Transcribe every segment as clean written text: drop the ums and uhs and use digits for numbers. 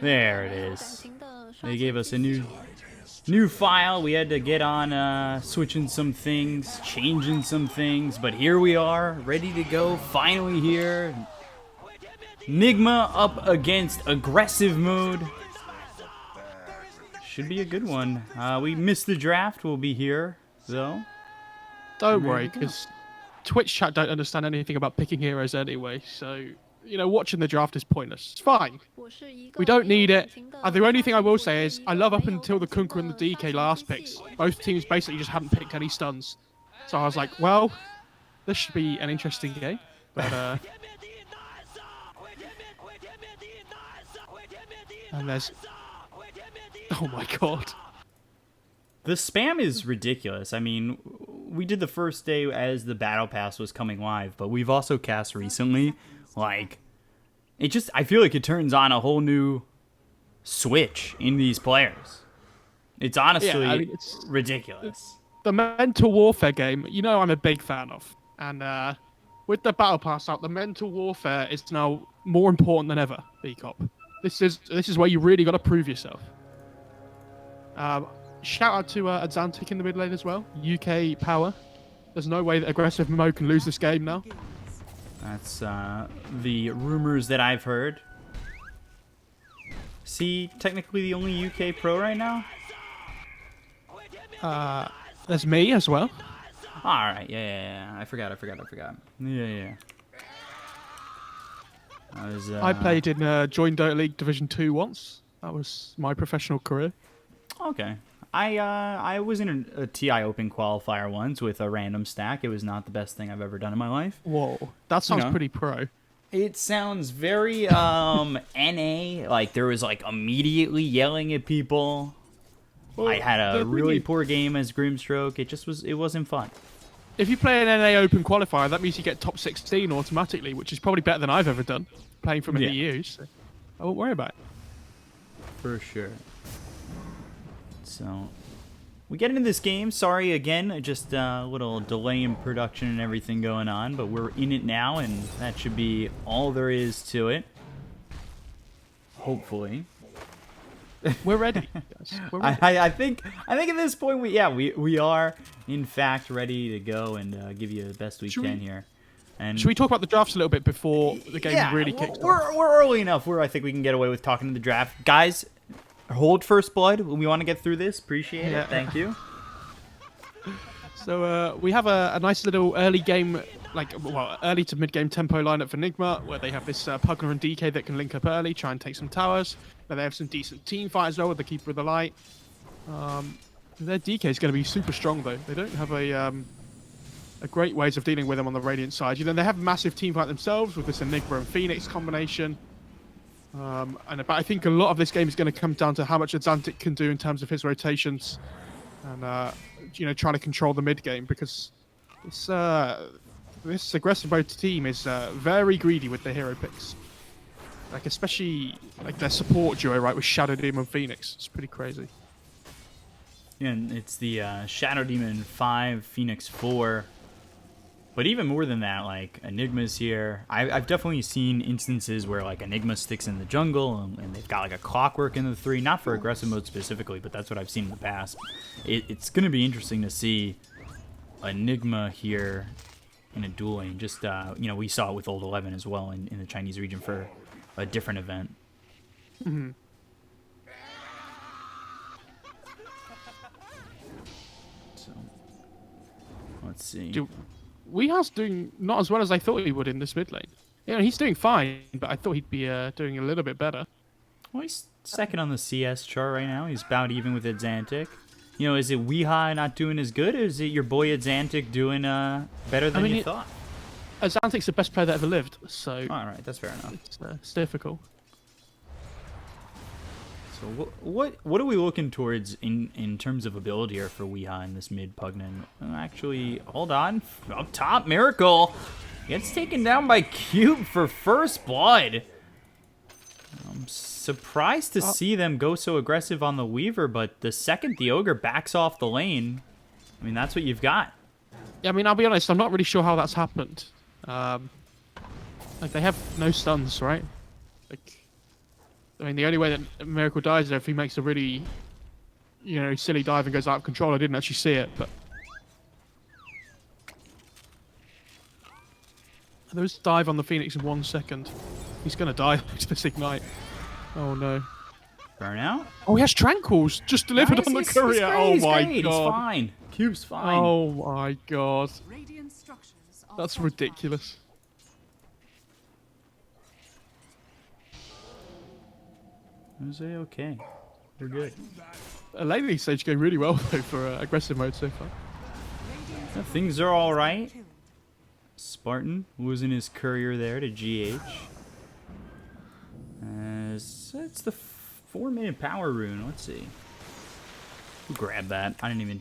There it is. They gave us a new file. We had to get on switching some things, changing some things, but here we are, ready to go, finally here. Nigma up against Aggressive mode. Should be a good one. We missed the draft. We'll be here, though. Don't worry, because Twitch chat don't understand anything about picking heroes anyway, so, you know, watching the draft is pointless. It's fine. We don't need it. The only thing I will say is, I love up until the Kunker and the DK last picks. Both teams basically just haven't picked any stuns. So I was like, well, this should be an interesting game. But, and there's... Oh my god. The spam is ridiculous. I mean, we did the first day as the Battle Pass was coming live, but we've also cast recently. Like, it just, I feel like it turns on a whole new switch in these players. It's honestly it's ridiculous. The mental warfare game, you know I'm a big fan of. And with the Battle Pass out, the mental warfare is now more important than ever, BCOP. This is where you really got to prove yourself. Shout out to Azantic in the mid lane as well. UK power. There's no way that Aggressive mode can lose this game now. That's the rumors that I've heard. Is he technically the only UK pro right now? There's me as well. Alright, yeah. I forgot. Yeah. I played in joined Dota League Division 2 once. That was my professional career. Okay. I was in a TI Open qualifier once with a random stack. It was not the best thing I've ever done in my life. Whoa, that sounds pretty pro. It sounds very NA. Like there was like immediately yelling at people. Well, I had a really poor game as Grimstroke. It wasn't fun. If you play an NA Open qualifier, that means you get top 16 automatically, which is probably better than I've ever done playing from an EU. So I won't worry about it. For sure. So, we get into this game. Sorry again, just a little delay in production and everything going on, but we're in it now, and that should be all there is to it. Hopefully. We're ready. Yes, we're ready. I think at this point we are in fact ready to go and give you the best we can here. And should we talk about the drafts a little bit before the game really kicks off? We're early enough where I think we can get away with talking to the draft, guys. Hold first blood. We want to get through this. Appreciate it. Thank you. So we have a nice little early game, early to mid game tempo lineup for Nigma, where they have this Pugner and DK that can link up early, try and take some towers. But they have some decent team fight as well with the Keeper of the Light. Their DK is going to be super strong though. They don't have a great ways of dealing with them on the Radiant side. You know, they have a massive team fight themselves with this Enigma and Phoenix combination. But I think a lot of this game is going to come down to how much Azantic can do in terms of his rotations and, trying to control the mid game, because this Aggressive mode team is very greedy with their hero picks. Like, especially like their support duo, right, with Shadow Demon and Phoenix. It's pretty crazy. Yeah, and it's the Shadow Demon 5, Phoenix 4. But even more than that, like, Enigma's here. I've definitely seen instances where, like, Enigma sticks in the jungle, and they've got, like, a Clockwork in the 3. Not for Aggressive mode specifically, but that's what I've seen in the past. It's going to be interesting to see Enigma here in a duel lane. Just, we saw it with Old 11 as well in the Chinese region for a different event. Mm-hmm. So, let's see. Weeha's doing not as well as I thought he would in this mid lane. You know, he's doing fine, but I thought he'd be doing a little bit better. Well, he's second on the CS chart right now. He's about even with Azantic. You know, is it Weeha not doing as good, or is it your boy Azantic doing better than you thought? Azantic's the best player that ever lived, so... Alright, that's fair enough. It's difficult. So what are we looking towards in terms of ability here for Weeha in this mid Pugnan? Actually, hold on. Up top, Miracle gets taken down by Cube for first blood. I'm surprised to see them go so aggressive on the Weaver, but the second the Ogre backs off the lane, I mean, that's what you've got. Yeah, I mean, I'll be honest, I'm not really sure how that's happened. Like, they have no stuns, right? Like, I mean, the only way that Miracle dies is if he makes a really, silly dive and goes out of control. I didn't actually see it, but there was a dive on the Phoenix in 1 second. He's gonna die to this ignite. Oh no. Burnout? Oh, he has tranquils just delivered on the courier. Oh my god. He's fine. Cube's fine. Oh my god. That's ridiculous. Jose, okay. They're good. Lately, stage going really well though for aggressive mode so far. Yeah, things are all right. Spartan losing his courier there to GH. It's the 4-minute power rune. Let's see. Who grabbed that? I didn't even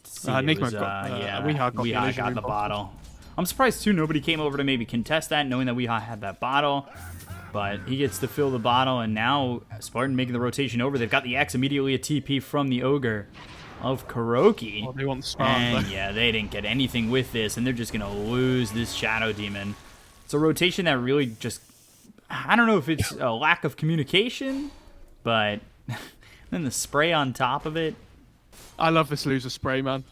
see. Nigma got, Weehaw got the bottle. I'm surprised too nobody came over to maybe contest that, knowing that Weehaw had that bottle. But he gets to fill the bottle, and now Spartan making the rotation over. They've got the X, immediately a TP from the Ogre of Kuroki. Oh, they want the spam. And yeah, they didn't get anything with this, and they're just going to lose this Shadow Demon. It's a rotation that really just... I don't know if it's a lack of communication, but then the spray on top of it. I love this loser spray, man.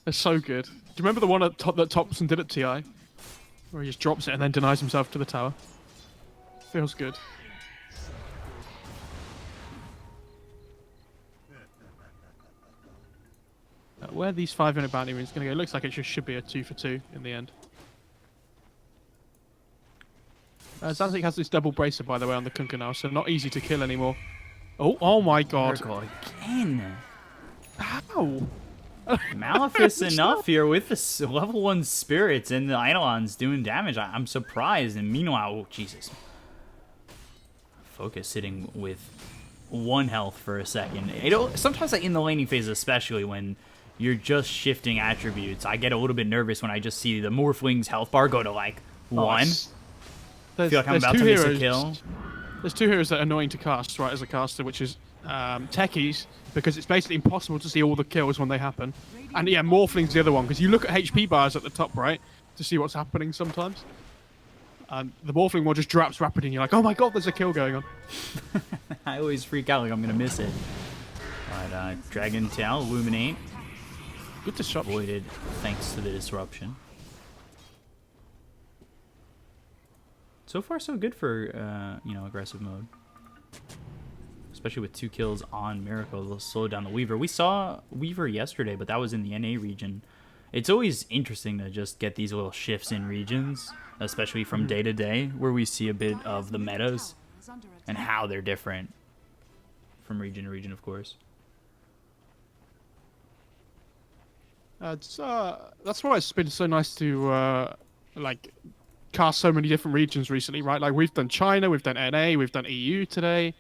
They're so good. Do you remember the one at top that Thompson did at TI? Where he just drops it and then denies himself to the tower? Feels good. Where these 5-minute bounty runes going to go? It looks like it just should be a 2 for 2 in the end. Zanzik has this double bracer, by the way, on the Kunkka now, so not easy to kill anymore. Oh my god. Again. How? Malefice enough here with the level 1 spirits and the Eidolons doing damage. I'm surprised. And meanwhile, oh, Jesus. Focus sitting with 1 health for a second. Sometimes in the laning phase, especially when you're just shifting attributes, I get a little bit nervous when I just see the Morphling's health bar go to like 1. I feel like I'm about to miss a kill. There's 2 heroes that are annoying to cast, right, as a caster, which is Techies, because it's basically impossible to see all the kills when they happen. And yeah, Morphling's the other one, because you look at HP bars at the top right to see what's happening sometimes. And the Morphling one just drops rapidly and you're like, oh my god, there's a kill going on. I always freak out like I'm going to miss it. But Dragon Tail, Illuminate. Good disruption. Avoided thanks to the disruption. So far, so good for, aggressive mode. Especially with 2 kills on Miracle. They'll slow down the Weaver. We saw Weaver yesterday, but that was in the NA region. It's always interesting to just get these little shifts in regions, especially from day to day, where we see a bit of the metas and how they're different from region to region, of course. That's why it's been so nice to cast so many different regions recently, right? Like we've done China, we've done NA, we've done EU today.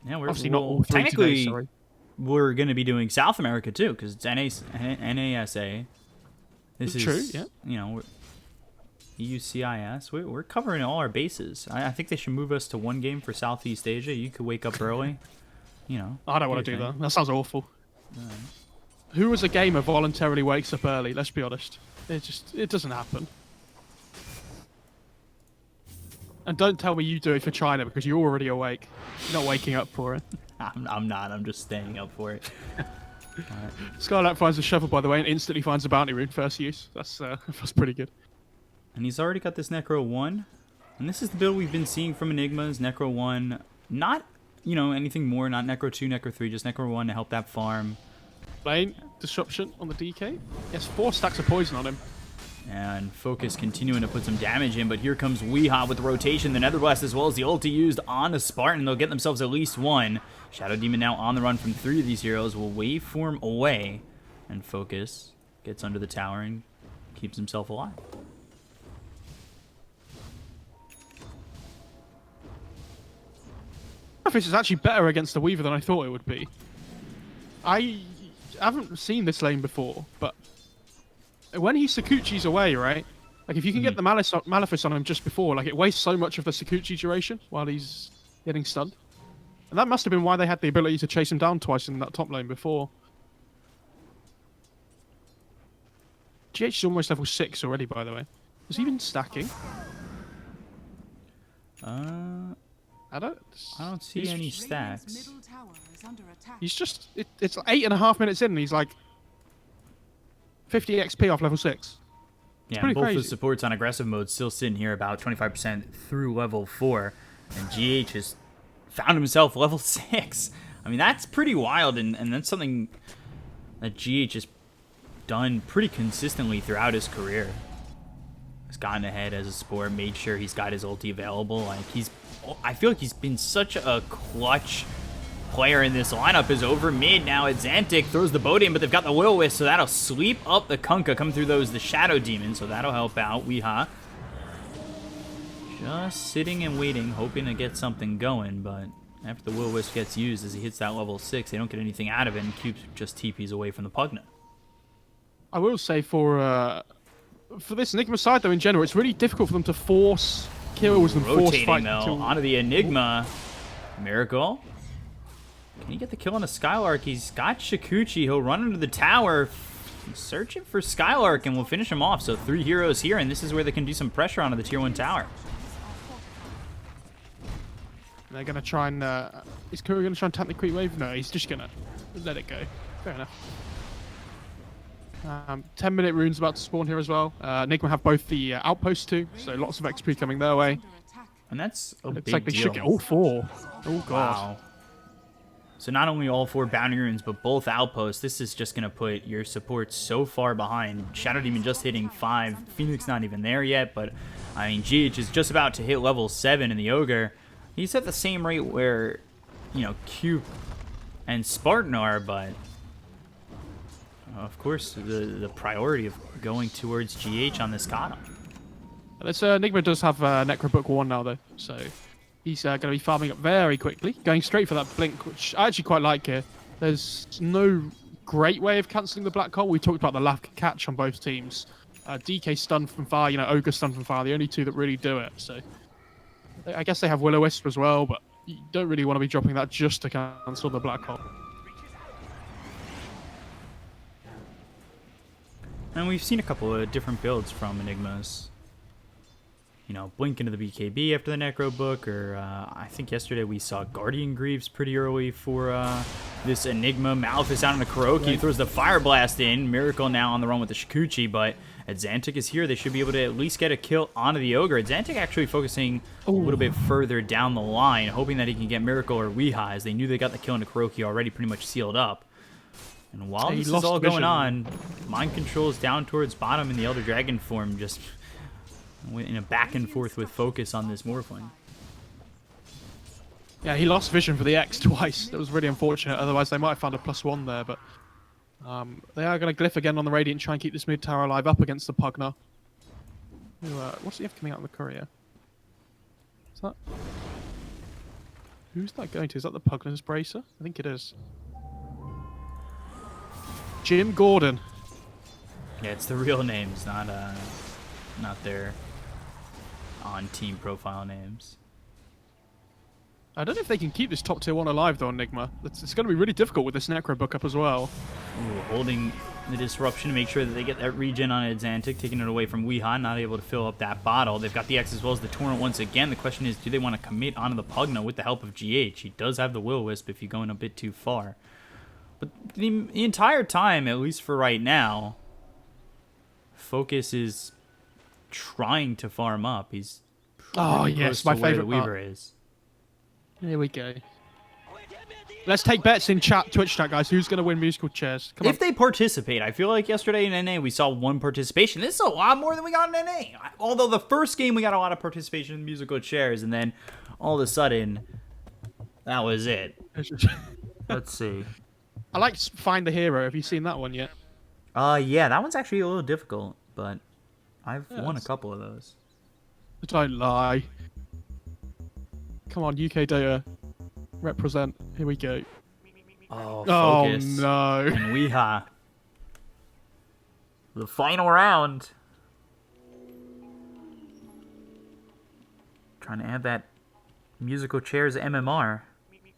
Yeah, we're obviously not all 3 technically today, sorry. We're going to be doing South America too, because it's NASA. This is true, yeah. EUCIS. We're covering all our bases. I think they should move us to 1 game for Southeast Asia. You could wake up early. I don't want to do that. That sounds awful. Who as a gamer voluntarily wakes up early? Let's be honest. It doesn't happen. And don't tell me you do it for China because you're already awake. You're not waking up for it. I'm not. I'm just staying up for it. Right. Skylark finds the shovel, by the way, and instantly finds the bounty rune first use. That's pretty good. And he's already got this Necro 1. And this is the build we've been seeing from Enigma's Necro 1. Not, anything more. Not Necro 2, Necro 3. Just Necro 1 to help that farm. Lane disruption on the DK. Yes, 4 stacks of poison on him. And Focus continuing to put some damage in, but here comes Weehaw with the rotation, the Netherblast as well as the ulti used on the Spartan. They'll get themselves at least 1. Shadow Demon now on the run from 3 of these heroes will waveform away, and Focus gets under the tower and keeps himself alive. This is actually better against the Weaver than I thought it would be. I haven't seen this lane before, but when he Sakuchi's away, right? Like, if you can get the Malefice on him just before, like, it wastes so much of the Sakuchi duration while he's getting stunned. And that must have been why they had the ability to chase him down twice in that top lane before. GH is almost level 6 already, by the way. Is he even stacking? I don't see any stats. He's just it's 8.5 minutes in and he's like 50 XP off level 6. Yeah, pretty both crazy. the supports on aggressive mode still sitting here about 25% through level 4, and GH has found himself level 6. I mean, that's pretty wild, and that's something that GH has done pretty consistently throughout his career. He's gotten ahead as a support, made sure he's got his ulti available. Like I feel like he's been such a clutch player in this lineup. Is over mid now. Xantic throws the boat in, but they've got the Will-O-Wisp, so that'll sweep up the Kunkka. Come through the Shadow Demon, so that'll help out Weeha. Just sitting and waiting, hoping to get something going, but after the Will-O-Wisp gets used as he hits that level 6, they don't get anything out of it, and Cube just TPs away from the Pugna. I will say for this Nigma side though in general, it's really difficult for them to force kills and force Rotating fight though onto the Enigma. Miracle. Can he get the kill on a Skylark? He's got Shikuchi. He'll run into the tower, searching for Skylark, and we'll finish him off. So 3 heroes here, and this is where they can do some pressure onto the tier 1 tower. They're gonna try and is Kuro gonna try and tap the creep wave? No, he's just gonna let it go. Fair enough. 10-minute runes about to spawn here as well. Nigma have both the outposts too, so lots of XP coming their way. And that's a Looks big like they deal. should get all 4. Oh god. Wow. So not only all 4 bounty runes, but both outposts. This is just going to put your support so far behind. Shadow Demon just hitting 5. Phoenix not even there yet, but I mean, GH is just about to hit level 7 in the Ogre. He's at the same rate where, you know, Cube and Spartan are, but of course, the priority of going towards GH on this Kata. This Nigma does have Necro Book 1 now, though, so he's going to be farming up very quickly, going straight for that Blink, which I actually quite like here. There's no great way of cancelling the Black Hole. We talked about the lack of catch on both teams. DK stun from far, you know, Ogre stun from far, the only 2 that really do it, so I guess they have Will-O-Wisp as well, but you don't really want to be dropping that just to cancel the Black Hole. And we've seen a couple of different builds from Enigmas. You know, blink into the BKB after the Necro Book, or I think yesterday we saw Guardian Greaves pretty early for this Enigma. Malphus out on the Kuroki, throws the Fire Blast in. Miracle now on the run with the Shikuchi, but Xantic is here. They should be able to at least get a kill onto the Ogre. Xantic actually focusing a little bit further down the line, hoping that he can get Miracle or Weeha, as they knew they got the kill on the Kuroki already pretty much sealed up. And while this is all going on, Mind Control is down towards bottom in the Elder Dragon form, just in a back and forth with focus on this Morphling. Yeah, he lost vision for the X twice. That was really unfortunate. Otherwise, they might have found a +1 there. But they are going to glyph again on the Radiant, try and keep this mid tower alive up against the Pugna. What's he have coming out on the courier? Is that? Who's that going to? Is that the Pugna's Bracer? I think it is. Jim Gordon. Yeah, it's the real names, not their on-team profile names. I don't know if they can keep this top tier 1 alive though, Nigma. It's going to be really difficult with this Necro Book up as well. Ooh, holding the disruption to make sure that they get that regen on Xantic, taking it away from Weehan, not able to fill up that bottle. They've got the X as well as the Torrent once again. The question is, do they want to commit onto the Pugna with the help of GH? He does have the Will-O-Wisp if you're going a bit too far. But the entire time, at least for right now, Focus is trying to farm up. He's yes, my favorite Weaver is. Here we go. Let's take bets in Twitch chat, guys. Who's going to win musical chairs? Come on. If they participate, I feel like yesterday in NA we saw 1 participation. This is a lot more than we got in NA. Although the first game we got a lot of participation in musical chairs, and then all of a sudden, that was it. Let's see. I like Find the Hero. Have you seen that one yet? Yeah, that one's actually a little difficult, but I've won a couple of those. Don't lie. Come on, UK Dota. Represent. Here we go. Oh, Focus. Oh, no. And Weeha. The final round. Trying to add that musical chairs MMR.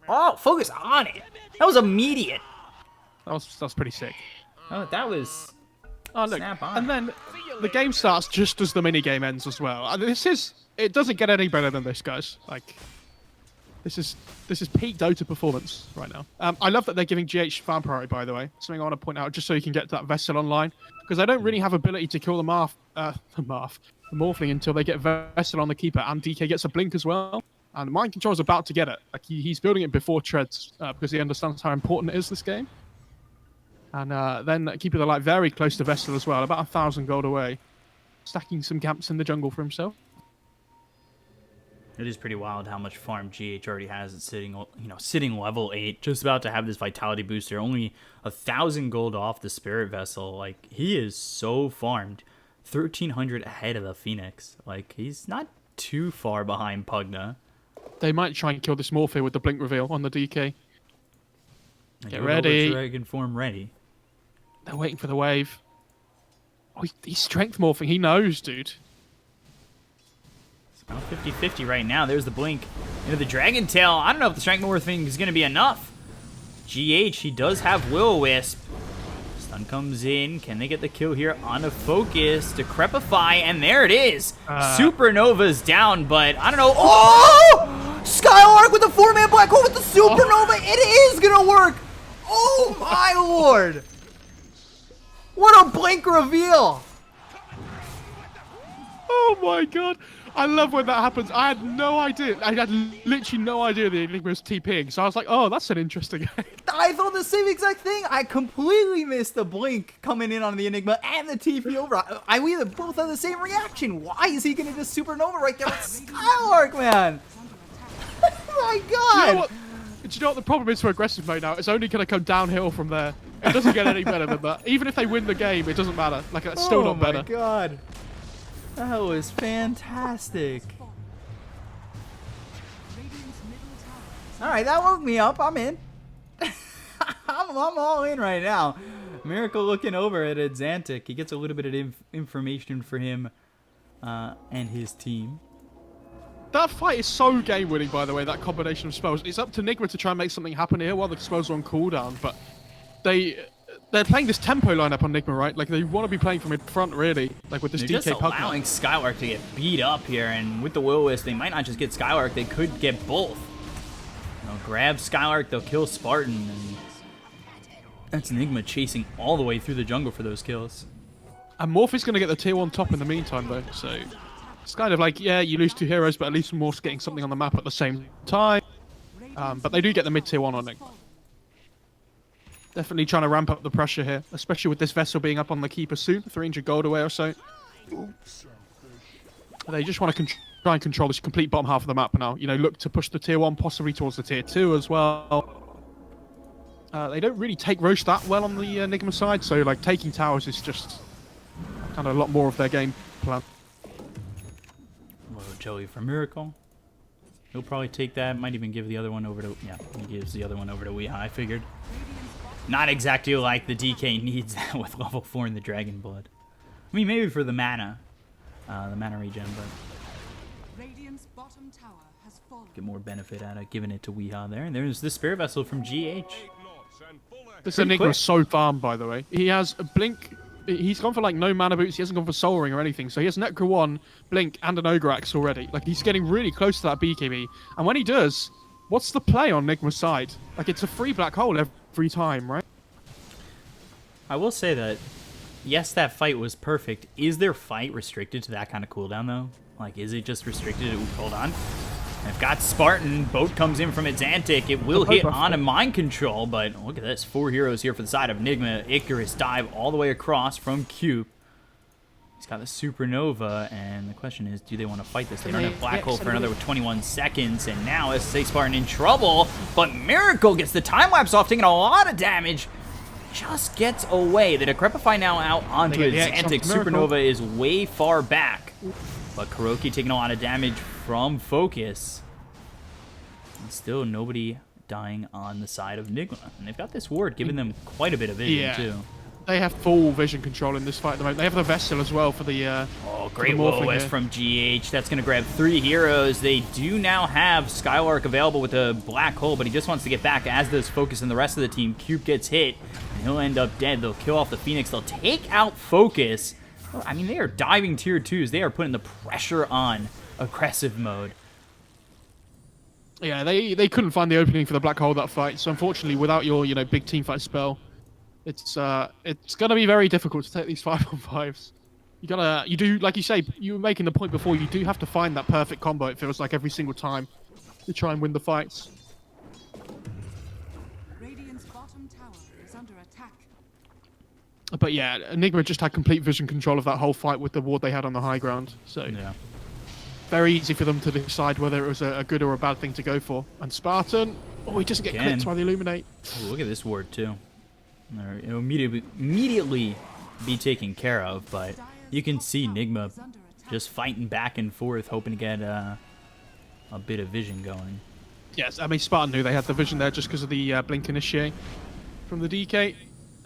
Oh, Focus on it. That was immediate. That's pretty sick. Oh, that was look, snap on. and then the game starts just as the minigame ends as well. It doesn't get any better than this, guys. Like, This is peak Dota performance right now. I love that they're giving GH farm priority, by the way. Something I want to point out, just so you can get to that Vessel online, because they don't really have ability to kill the Morphling until they get Vessel on the keeper, and DK gets a blink as well. And Mind Control's about to get it. Like he's building it before Treads, because he understands how important it is this game. And then keeping the light very close to Vessel as well, about 1,000 gold away, stacking some camps in the jungle for himself. It is pretty wild how much farm GH already has. It's sitting level 8, just about to have this vitality booster. Only 1,000 gold off the Spirit Vessel. Like, he is so farmed. 1,300 ahead of the Phoenix. Like, he's not too far behind Pugna. They might try and kill this Morphe with the blink reveal on the DK. Get ready. Dragon form ready. They're waiting for the wave. Oh, he's strength morphing. He knows, dude. It's about 50-50 right now. There's the blink into the Dragon Tail. I don't know if the strength morphing is going to be enough. GH, he does have Will-O-Wisp. Stun comes in. Can they get the kill here on a focus to Crepify? And there it is. Supernova's down, but I don't know. Oh! Skylark with the 4-man black hole with the Supernova. It is going to work. Oh, my lord. What a blink reveal. Oh, my God. I love when that happens. I had no idea. I had literally no idea the Enigma was TPing. So I was like, oh, that's an interesting. I thought the same exact thing. I completely missed the blink coming in on the Enigma and the TP over. We both had the same reaction. Why is he going to just Supernova right there with Skylark, man? Oh my God. Do you know what the problem is for aggressive mode now? It's only going to come downhill from there. It doesn't get any better than that. Even if they win the game, it doesn't matter. Like, it's still not better. Oh my God. That was fantastic. Alright, that woke me up. I'm in. I'm all in right now. Miracle looking over at Xantic. He gets a little bit of information for him and his team. That fight is so game-winning, by the way, that combination of spells. It's up to Nigma to try and make something happen here while the spells are on cooldown, but they're playing this tempo lineup on Nigma, right? Like, they want to be playing from in front, really, like with this They're DK just allowing Skylark to get beat up here, and with the Will-O-Wisp, they might not just get Skylark, they could get both. They'll grab Skylark, they'll kill Spartan, and that's Nigma chasing all the way through the jungle for those kills. And Morphe's going to get the tier 1 top in the meantime, though, so it's kind of like, yeah, you lose 2 heroes, but at least Morph's getting something on the map at the same time. But they do get the mid-tier 1 on Nigma. Definitely trying to ramp up the pressure here, especially with this Vessel being up on the keeper soon, 300 gold away or so. They just want to try and control this complete bottom half of the map now. You know, look to push the tier 1, possibly towards the tier 2 as well. They don't really take Roche that well on the Nigma side, so like taking towers is just kind of a lot more of their game plan. Low Joey for Miracle. He'll probably take that. Might even give the other one over to... Yeah, he gives the other one over to Weeha, I figured. Not exactly like the DK needs that with level 4 in the Dragon Blood. I mean, maybe for the mana regen, but get more benefit out of giving it to Weeha there. And there's the Spirit Vessel from GH. This Enigma is so farmed, by the way. He has a Blink. He's gone for like no mana boots. He hasn't gone for Soul Ring or anything. So he has Necro 1, Blink, and an Ogre Axe already. Like, he's getting really close to that BKB. And when he does, what's the play on Nigma's side? Like, it's a free black hole every time, right? I will say that, yes, that fight was perfect. Is their fight restricted to that kind of cooldown, though? Like, is it just restricted to cooldown? I've got Spartan. Boat comes in from its Antic. It will hit on a Mind Control, but look at this. 4 heroes here for the side of Nigma. Icarus dive all the way across from Cube. He's got the Supernova, and the question is, do they want to fight this? They don't have Black Hole for another 21 seconds, and now SSA Spartan in trouble, but Miracle gets the time-lapse off, taking a lot of damage. Just gets away. The Decrepify now out onto his Antic. Supernova is way far back, but Kuroki taking a lot of damage from Focus. And still nobody dying on the side of Nigma. And they've got this ward giving them quite a bit of vision, too. They have full vision control in this fight at the moment. They have the Vessel as well for the... oh, great Will-O-Wisp from GH. That's going to grab 3 heroes. They do now have Skylark available with a Black Hole, but he just wants to get back, as does Focus and the rest of the team. Cube gets hit, and he'll end up dead. They'll kill off the Phoenix. They'll take out Focus. I mean, they are diving tier 2s. They are putting the pressure on aggressive mode. Yeah, they couldn't find the opening for the black hole that fight. So unfortunately, without your big team fight spell, it's gonna be very difficult to take these 5-on-5s. You do, like you say, you were making the point before. You do have to find that perfect combo. It feels like every single time to try and win the fights. Radiant's bottom tower is under attack. But yeah, Enigma just had complete vision control of that whole fight with the ward they had on the high ground. So Yeah. very easy for them to decide whether it was a good or a bad thing to go for. And Spartan, oh, he doesn't get Again. clipped by the Illuminate. Ooh, look at this ward too. It'll immediately be taken care of, but you can see Nigma just fighting back and forth, hoping to get a bit of vision going. Yes, I mean, Spartan knew they had the vision there just because of the Blink Initiate from the DK.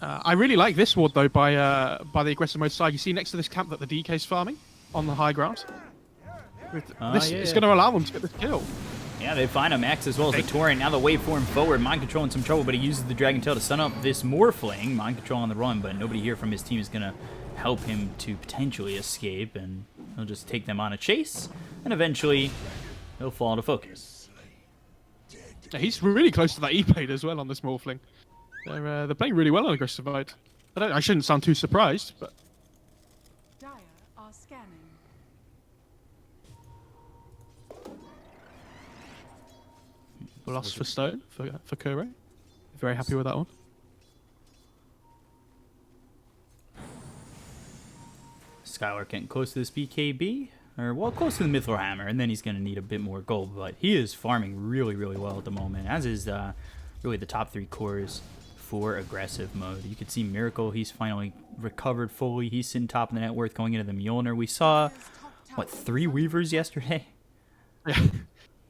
I really like this ward, though, by the aggressive mode side. You see next to this camp that the DK's farming on the high ground. It's going to allow them to get this kill. Yeah, they find him. X as well as the Torrent. Now the waveform forward. Mind Control in some trouble, but he uses the Dragon Tail to stun up this Morphling. Mind Control on the run, but nobody here from his team is going to help him to potentially escape, and he'll just take them on a chase, and eventually he'll fall into focus. Yeah, he's really close to that E-Blade as well on this Morphling. They're playing really well on aggressive mode. I shouldn't sound too surprised, but... Dire are scanning. Lost for Stone, for Kure. Very happy with that one. Skylark getting close to this BKB, or well, close to the Mithril Hammer, and then he's going to need a bit more gold, but he is farming really, really well at the moment, as is really the top 3 cores for aggressive mode. You can see Miracle, he's finally recovered fully. He's sitting top of the net worth going into the Mjolnir. We saw, what, 3 Weavers yesterday? Yeah.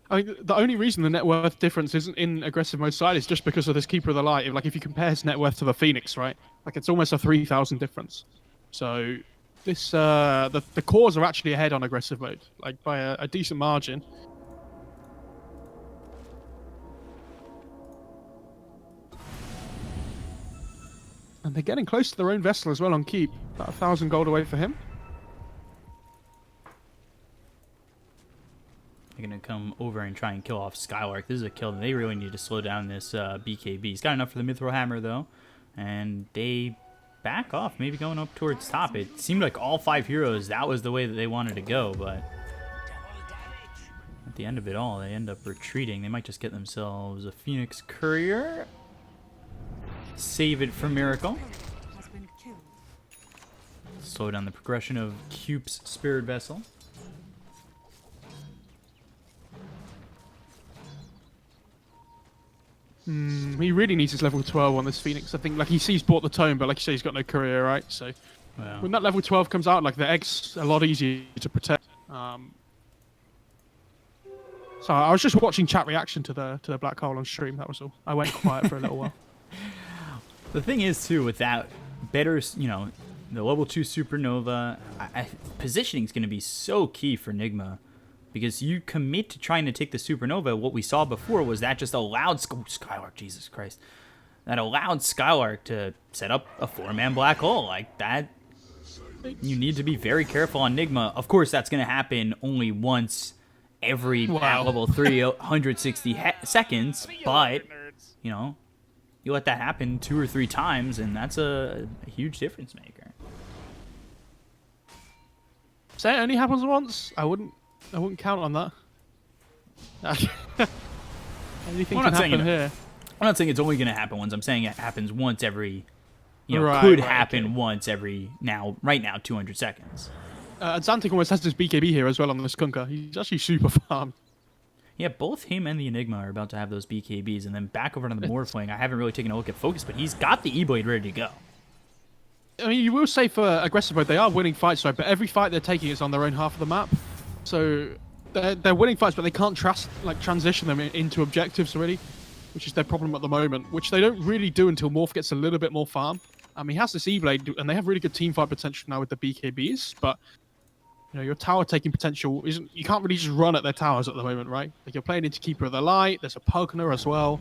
I mean, the only reason the net worth difference isn't in aggressive mode side is just because of this Keeper of the Light. Like, if you compare his net worth to the Phoenix, right? Like, it's almost a 3,000 difference. So, this the cores are actually ahead on aggressive mode, like by a decent margin. And they're getting close to their own vessel as well on keep. About 1,000 gold away for him. They're going to come over and try and kill off Skylark. This is a kill that they really need to slow down this BKB. He's got enough for the Mithril Hammer, though. And they back off, maybe going up towards top. It seemed like all 5 heroes, that was the way that they wanted to go, but at the end of it all, they end up retreating. They might just get themselves a Phoenix Courier. Save it for Miracle. Has been killed. Slow down the progression of Cupe's Spirit Vessel. He really needs his level 12 on this Phoenix. I think, like, he's bought the tome, but like you say, he's got no career, right? So Wow. when that level 12 comes out, like, the egg's a lot easier to protect. So I was just watching chat reaction to the black hole on stream. That was all. I went quiet for a little while. The thing is, too, with that better, you know, the level 2 Supernova, positioning is going to be so key for Nigma. Because you commit to trying to take the Supernova, what we saw before was that just allowed Skylark, Jesus Christ, that allowed Skylark to set up a 4-man black hole. Like, that, you need to be very careful on Nigma. Of course, that's going to happen only once every at level 360 seconds, but, you know, you let that happen 2 or 3 times, and that's a huge difference maker. Say it only happens once? I wouldn't count on that. Anything can happen here. I'm not saying it's only going to happen once. I'm saying it happens once every, you know, Right, happen okay. once every right now 200 seconds. Xantic almost has this BKB here as well on the Skunker. He's actually super farmed. Yeah, both him and the Enigma are about to have those BKBs, and then back over to the Morphling. I haven't really taken a look at Focus, but he's got the E-Blade ready to go. I mean, you will say for aggressive mode, they are winning fights, right? But every fight they're taking is on their own half of the map. So they're winning fights, but they can't transition them into objectives, really, which is their problem at the moment, which they don't really do until Morph gets a little bit more farm. He has this E-Blade, and they have really good teamfight potential now with the BKBs, but you know, your tower taking potential isn't. You can't really just run at their towers at the moment, right? Like, you're playing into Keeper of the Light. There's a Pugner as well,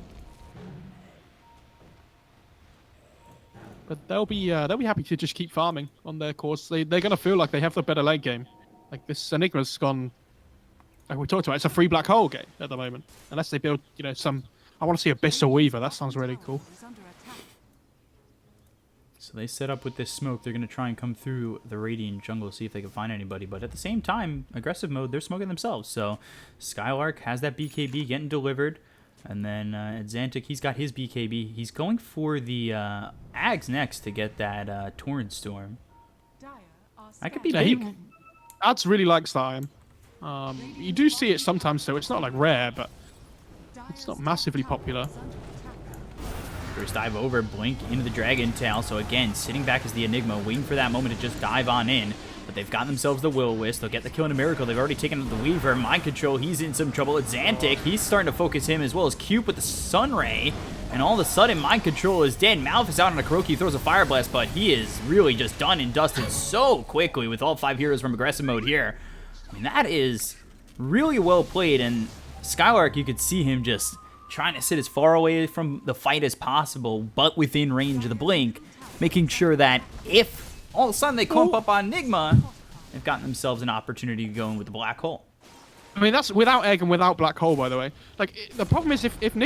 but they'll be happy to just keep farming on their course. They're gonna feel like they have the better late game. Like, this Enigma's gone like we talked about, it's a free black hole game at the moment. Unless they build, some. I want to see Abyssal Weaver. That sounds really cool. Is under attack. So they set up with this smoke. They're going to try and come through the Radiant jungle, see if they can find anybody. But at the same time, aggressive mode, they're smoking themselves. So Skylark has that BKB getting delivered. And then Xantic, he's got his BKB. He's going for the Ags next to get that Torrent Storm. Dire are That could be scanning. big. Ads really likes that item. You do see it sometimes, so it's not like rare, but it's not massively popular. Is under attack. First dive over, blink into the Dragon Tail. So again, sitting back as the Enigma, waiting for that moment to just dive on in. But they've got themselves the Will-O-Wisp. They'll get the kill in a Miracle. They've already taken out the Weaver. Mind Control, he's in some trouble. It's Xantic. He's starting to focus him as well as Cube with the Sunray. And all of a sudden, Mind Control is dead. Malf is out on a Kuroki. He throws a Fire Blast, but he is really just done and dusted so quickly with all 5 heroes from aggressive mode here. I mean, that is really well played. And Skylark, you could see him just trying to sit as far away from the fight as possible, but within range of the blink, making sure that if all of a sudden they clump up on Nigma, they've gotten themselves an opportunity to go in with the black hole. I mean, that's without egg and without black hole, by the way. Like, the problem is if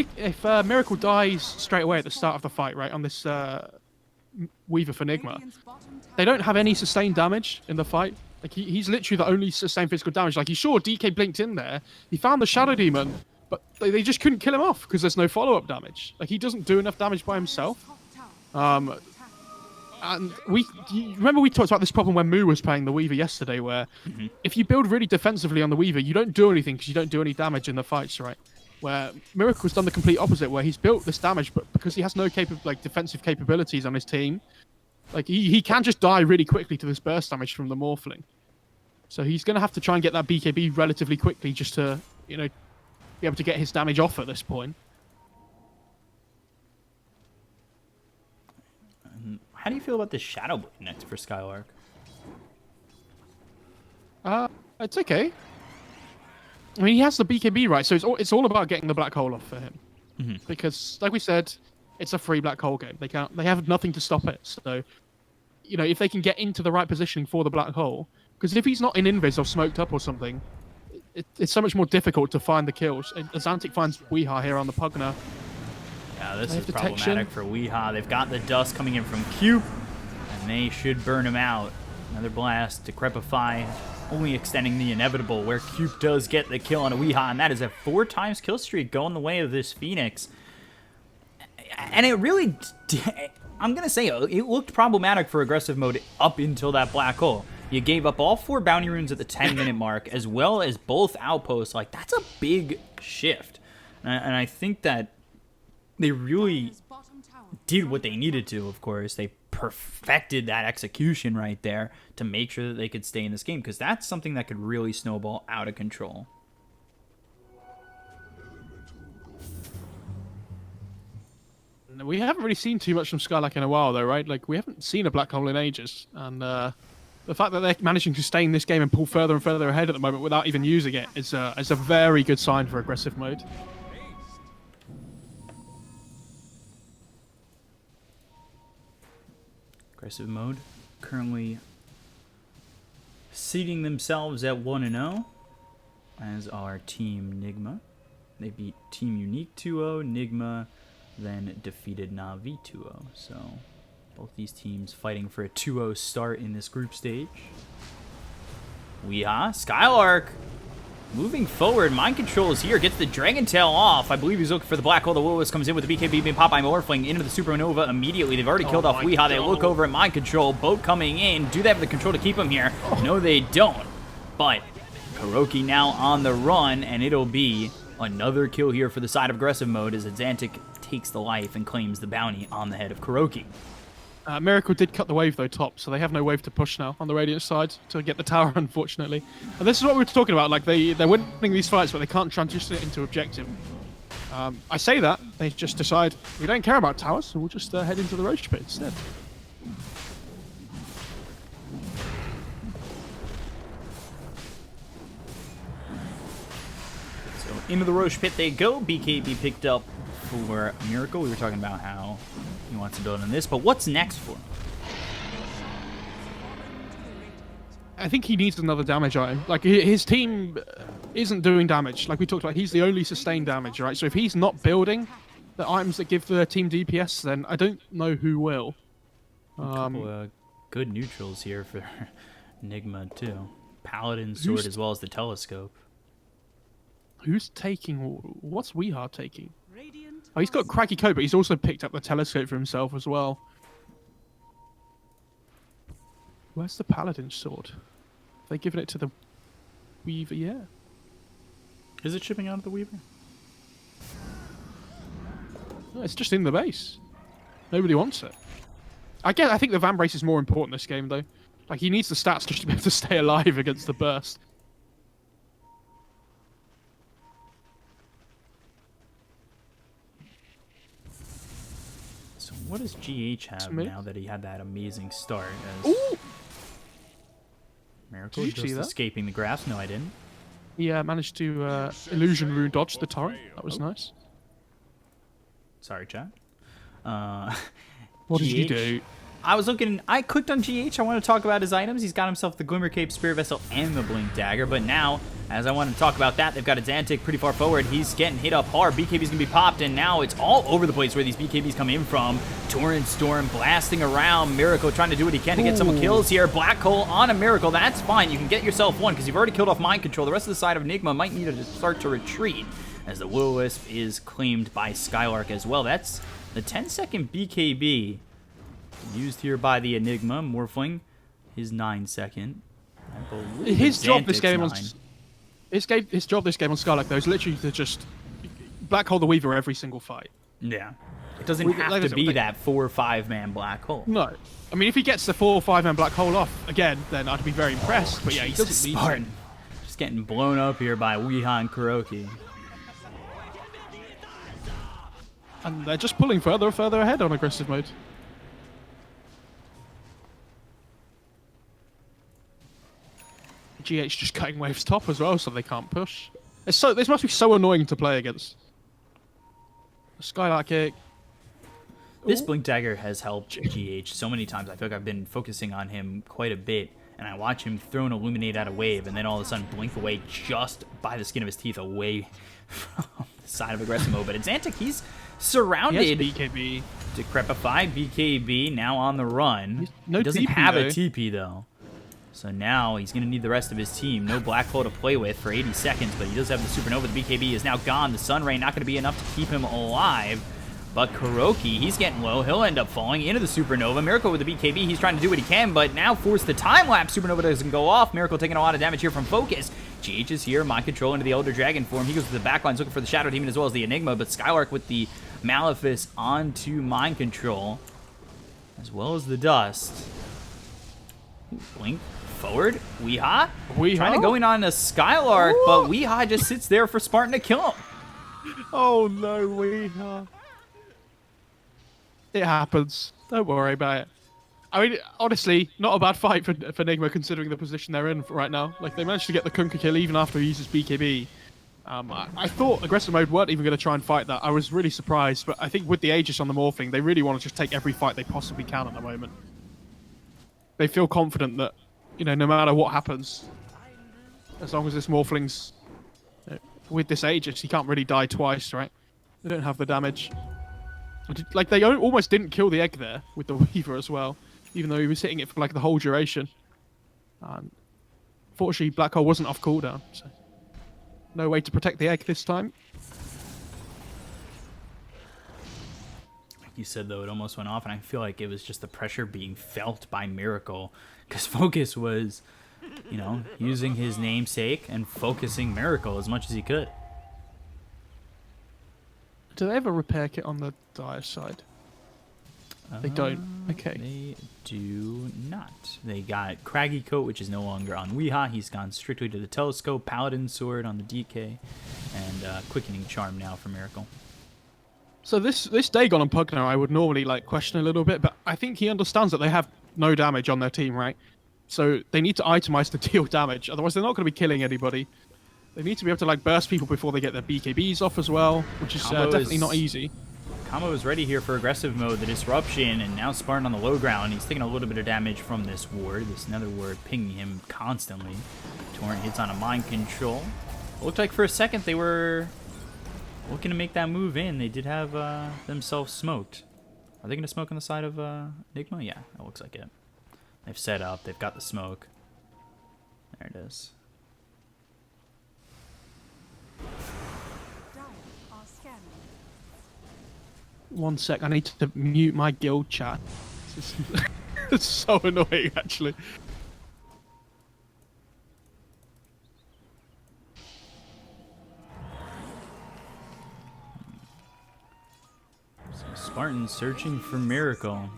Miracle dies straight away at the start of the fight, right, on this Weaver for Nigma, Radiant's bottom tower they don't have any sustained damage in the fight. Like, he's literally the only sustained physical damage. Like, sure, DK blinked in there. He found the Shadow Demon, but they just couldn't kill him off because there's no follow-up damage. Like, he doesn't do enough damage by himself. top tower. And you remember we talked about this problem when Moo was playing the Weaver yesterday, where if you build really defensively on the Weaver, you don't do anything because you don't do any damage in the fights, right? Where Miracle's done the complete opposite, where he's built this damage, but because he has no defensive capabilities on his team, like he can just die really quickly to this burst damage from the Morphling. So he's going to have to try and get that BKB relatively quickly just to, be able to get his damage off at this point. How do you feel about the Shadow Blade next for Skylark? It's okay. I mean, he has the BKB, right? So it's all about getting the black hole off for him. Because, like we said, it's a free black hole game. They have nothing to stop it. So, if they can get into the right positioning for the black hole, because if he's not in invis or smoked up or something, it's so much more difficult to find the kills. And Xantic finds Weeha here on the Pugna. Yeah, this is detection. problematic for Weeha. They've got the dust coming in from Cube, and they should burn him out. Another blast to Crepify, only extending the inevitable, where Cube does get the kill on a Weeha, and that is a 4 times kill streak going the way of this Phoenix. And it really, I'm going to say, it looked problematic for aggressive mode up until that black hole. You gave up all 4 bounty runes at the 10-minute mark, as well as both outposts. Like, that's a big shift. And I think that they really Dire's bottom tower did what they needed to, of course. They perfected that execution right there to make sure that they could stay in this game, because that's something that could really snowball out of control. We haven't really seen too much from Skylark in a while, though, right? Like, we haven't seen a black hole in ages. And the fact that they're managing to stay in this game and pull further and further ahead at the moment without even using it is a very good sign for aggressive mode. Aggressive mode currently seating themselves at 1-0, as are Team Nigma. They beat Team Unique 2-0, Nigma then defeated Na'Vi 2-0. So both these teams fighting for a 2-0 start in this group stage. Weeha, Skylark moving forward. Mind Control is here, gets the Dragon Tail off. I believe he's looking for the black hole. The Will-O-Wisp comes in with the BKB being popped by Morphling into the Supernova immediately. They've already killed off Weeha. They look over at Mind Control. Boat coming in. Do they have the control to keep him here? No, they don't. But Kuroki now on the run, and it'll be another kill here for the side of aggressive mode as Xantic takes the life and claims the bounty on the head of Kuroki. Miracle did cut the wave, though, top, so they have no wave to push now on the Radiant side to get the tower, unfortunately. And this is what we were talking about. Like, they're winning these fights, but they can't transition it into objective. I say that. They just decide, we don't care about towers, so we'll just head into the Roach Pit instead. So into the Roche Pit they go. BKB picked up for Miracle. We were talking about how he wants to build on this, but what's next for him? I think he needs another damage item. Like, his team isn't doing damage. Like we talked about, he's the only sustained damage, right? So if he's not building the items that give the team DPS, then I don't know who will. A couple of good neutrals here for Nigma, too. Paladin sword as well as the telescope. Who's taking... What's Weehar taking? Radiant Oh, he's got Craggy Coat, but he's also picked up the telescope for himself as well. Where's the Paladin sword? Have they given it to the Weaver yet? Is it shipping out of the Weaver? No, it's just in the base. Nobody wants it. I think the Van Brace is more important this game, though. Like, he needs the stats just to be able to stay alive against the burst. So what does GH have now that he had that amazing start? Ooh! Miracle Did you just see that? escaping the grass? No, I didn't. Yeah, managed to illusion rune dodge the torrent. That was nice. Sorry, chat. What did you GH? do? I clicked on GH. I want to talk about his items. He's got himself the Glimmer Cape, Spirit Vessel, and the Blink Dagger. But now, as I want to talk about that, they've got a Xantic pretty far forward. He's getting hit up hard. BKB's going to be popped, and now it's all over the place where these BKBs come in from. Torrent Storm blasting around. Miracle trying to do what he can to get some kills here. Black Hole on a Miracle. That's fine. You can get yourself one because you've already killed off Mind Control. The rest of the side of Nigma might need to start to retreat as the Will-O-Wisp is claimed by Skylark as well. That's the 10-second BKB used here by the Enigma. Morphling, his 9-second. I believe His job this Xantic's game on 9. his job this game on Skylark though is literally to just black hole the Weaver every single fight. Yeah. It doesn't Like have I to said, be like- that 4 or 5 man black hole. No, I mean if he gets the 4 or 5 man black hole off again, then I'd be very impressed. But yeah, he Jesus, doesn't need Spartan. to. Just getting blown up here by Weeha and Kuroki. And they're just pulling further and further ahead on aggressive mode. GH just cutting waves top as well, so they can't push. This must be so annoying to play against. Skylark kick. This Ooh. Blink Dagger has helped GH so many times. I feel like I've been focusing on him quite a bit, and I watch him throw an Illuminate at a wave, and then all of a sudden blink away just by the skin of his teeth away from the side of aggressive mode. But at Xantic, he's surrounded. He has BKB. Decrepify, BKB, now on the run. No he doesn't TP have a though. TP, though. So now he's going to need the rest of his team. No black hole to play with for 80 seconds, but he does have the supernova. The BKB is now gone. The sun ray not going to be enough to keep him alive. But Kuroki, he's getting low. He'll end up falling into the supernova. Miracle with the BKB. He's trying to do what he can, but now forced the time lapse. Supernova doesn't go off. Miracle taking a lot of damage here from Focus. GH is here. Mind Control into the Elder Dragon form. He goes to the backlines looking for the Shadow Demon as well as the Enigma, but Skylark with the Malefice onto Mind Control as well as the Dust. Ooh, Blink forward. Weeha trying to go in on a Skylark, but Weeha just sits there for Spartan to kill him. Oh no, Weeha. It happens. Don't worry about it. I mean, honestly, not a bad fight for Nigma considering the position they're in right now. Like, they managed to get the Kunkka kill even after he uses BKB. I thought aggressive mode weren't even going to try and fight that. I was really surprised, but I think with the Aegis on the Morphling, they really want to just take every fight they possibly can at the moment. They feel confident that, you know, no matter what happens, as long as this Morphling's with this Aegis, he can't really die twice, right? They don't have the damage. Like, they almost didn't kill the egg there with the Weaver as well, even though he was hitting it for like the whole duration. Fortunately, Black Hole wasn't off cooldown, so no way to protect the egg this time. Like you said, though, it almost went off, and I feel like it was just the pressure being felt by Miracle, because Focus was, you know, using his namesake and focusing Miracle as much as he could. Do they have a repair kit on the Dire side? They don't. Okay. They do not. They got Craggy Coat, which is no longer on Weeha. He's gone strictly to the Telescope, Paladin Sword on the DK, and Quickening Charm now for Miracle. So this Dagon and Pugner I would normally like question a little bit, but I think he understands that they have no damage on their team, right? So they need to itemize to deal damage, otherwise they're not going to be killing anybody. They need to be able to like burst people before they get their BKBs off as well, which is definitely not easy. Combo is ready here for aggressive mode, the disruption, and now Spartan on the low ground. He's taking a little bit of damage from this ward, this nether ward pinging him constantly. Torrent hits on a mind control. It looked like for a second they were looking to make that move in. They did have themselves smoked. Are they going to smoke on the side of Nigma? Yeah, that looks like it. They've set up, they've got the smoke. There it is. Dire are scanning. 1 sec, I need to mute my guild chat. It's so annoying, actually. So Spartan searching for Miracle.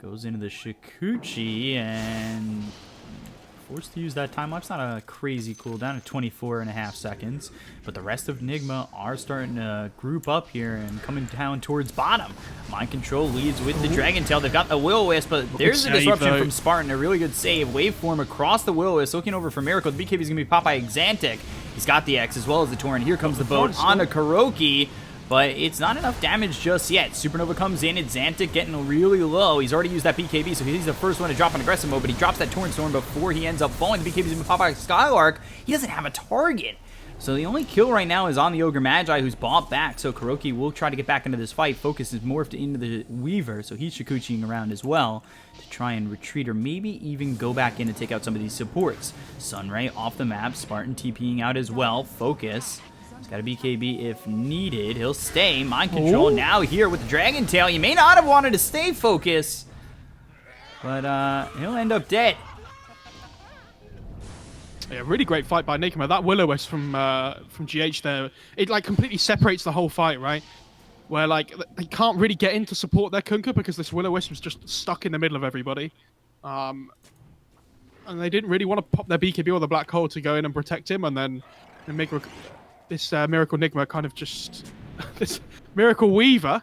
Goes into the Shikuchi and forced to use that time lapse. Not a crazy cooldown at 24.5 seconds, but the rest of Nigma are starting to group up here and coming down towards bottom. Mind Control leads with the Dragon Tail. They've got the Will-O-Wisp, but there's a disruption from Spartan. A really good save. Waveform across the Will-O-Wisp, looking over for Miracle. The BKB is going to be popped by Xantic. He's got the X as well as the Torrent. Here comes the boat on a Kuroki. But it's not enough damage just yet. Supernova comes in, it's Xantic getting really low. He's already used that BKB, so he's the first one to drop in aggressive mode, but he drops that Torrent Storm before he ends up falling. The BKB's gonna pop out Skylark. He doesn't have a target. So the only kill right now is on the Ogre Magi, who's bought back. So Kuroki will try to get back into this fight. Focus is morphed into the Weaver, so he's Shikuchiing around as well to try and retreat or maybe even go back in and take out some of these supports. Sunray off the map, Spartan TPing out as well. Focus. He's got a BKB if needed. He'll stay. Mind Control now here with the Dragon Tail. He may not have wanted to stay focused, but he'll end up dead. Yeah, really great fight by Nigma. That Will-O-Wisp from GH there, it like completely separates the whole fight, right? Where like they can't really get in to support their Kunkka because this Will-O-Wisp was just stuck in the middle of everybody. And they didn't really want to pop their BKB or the Black Hole to go in and protect him, and then make this Miracle Nigma kind of just this Miracle Weaver.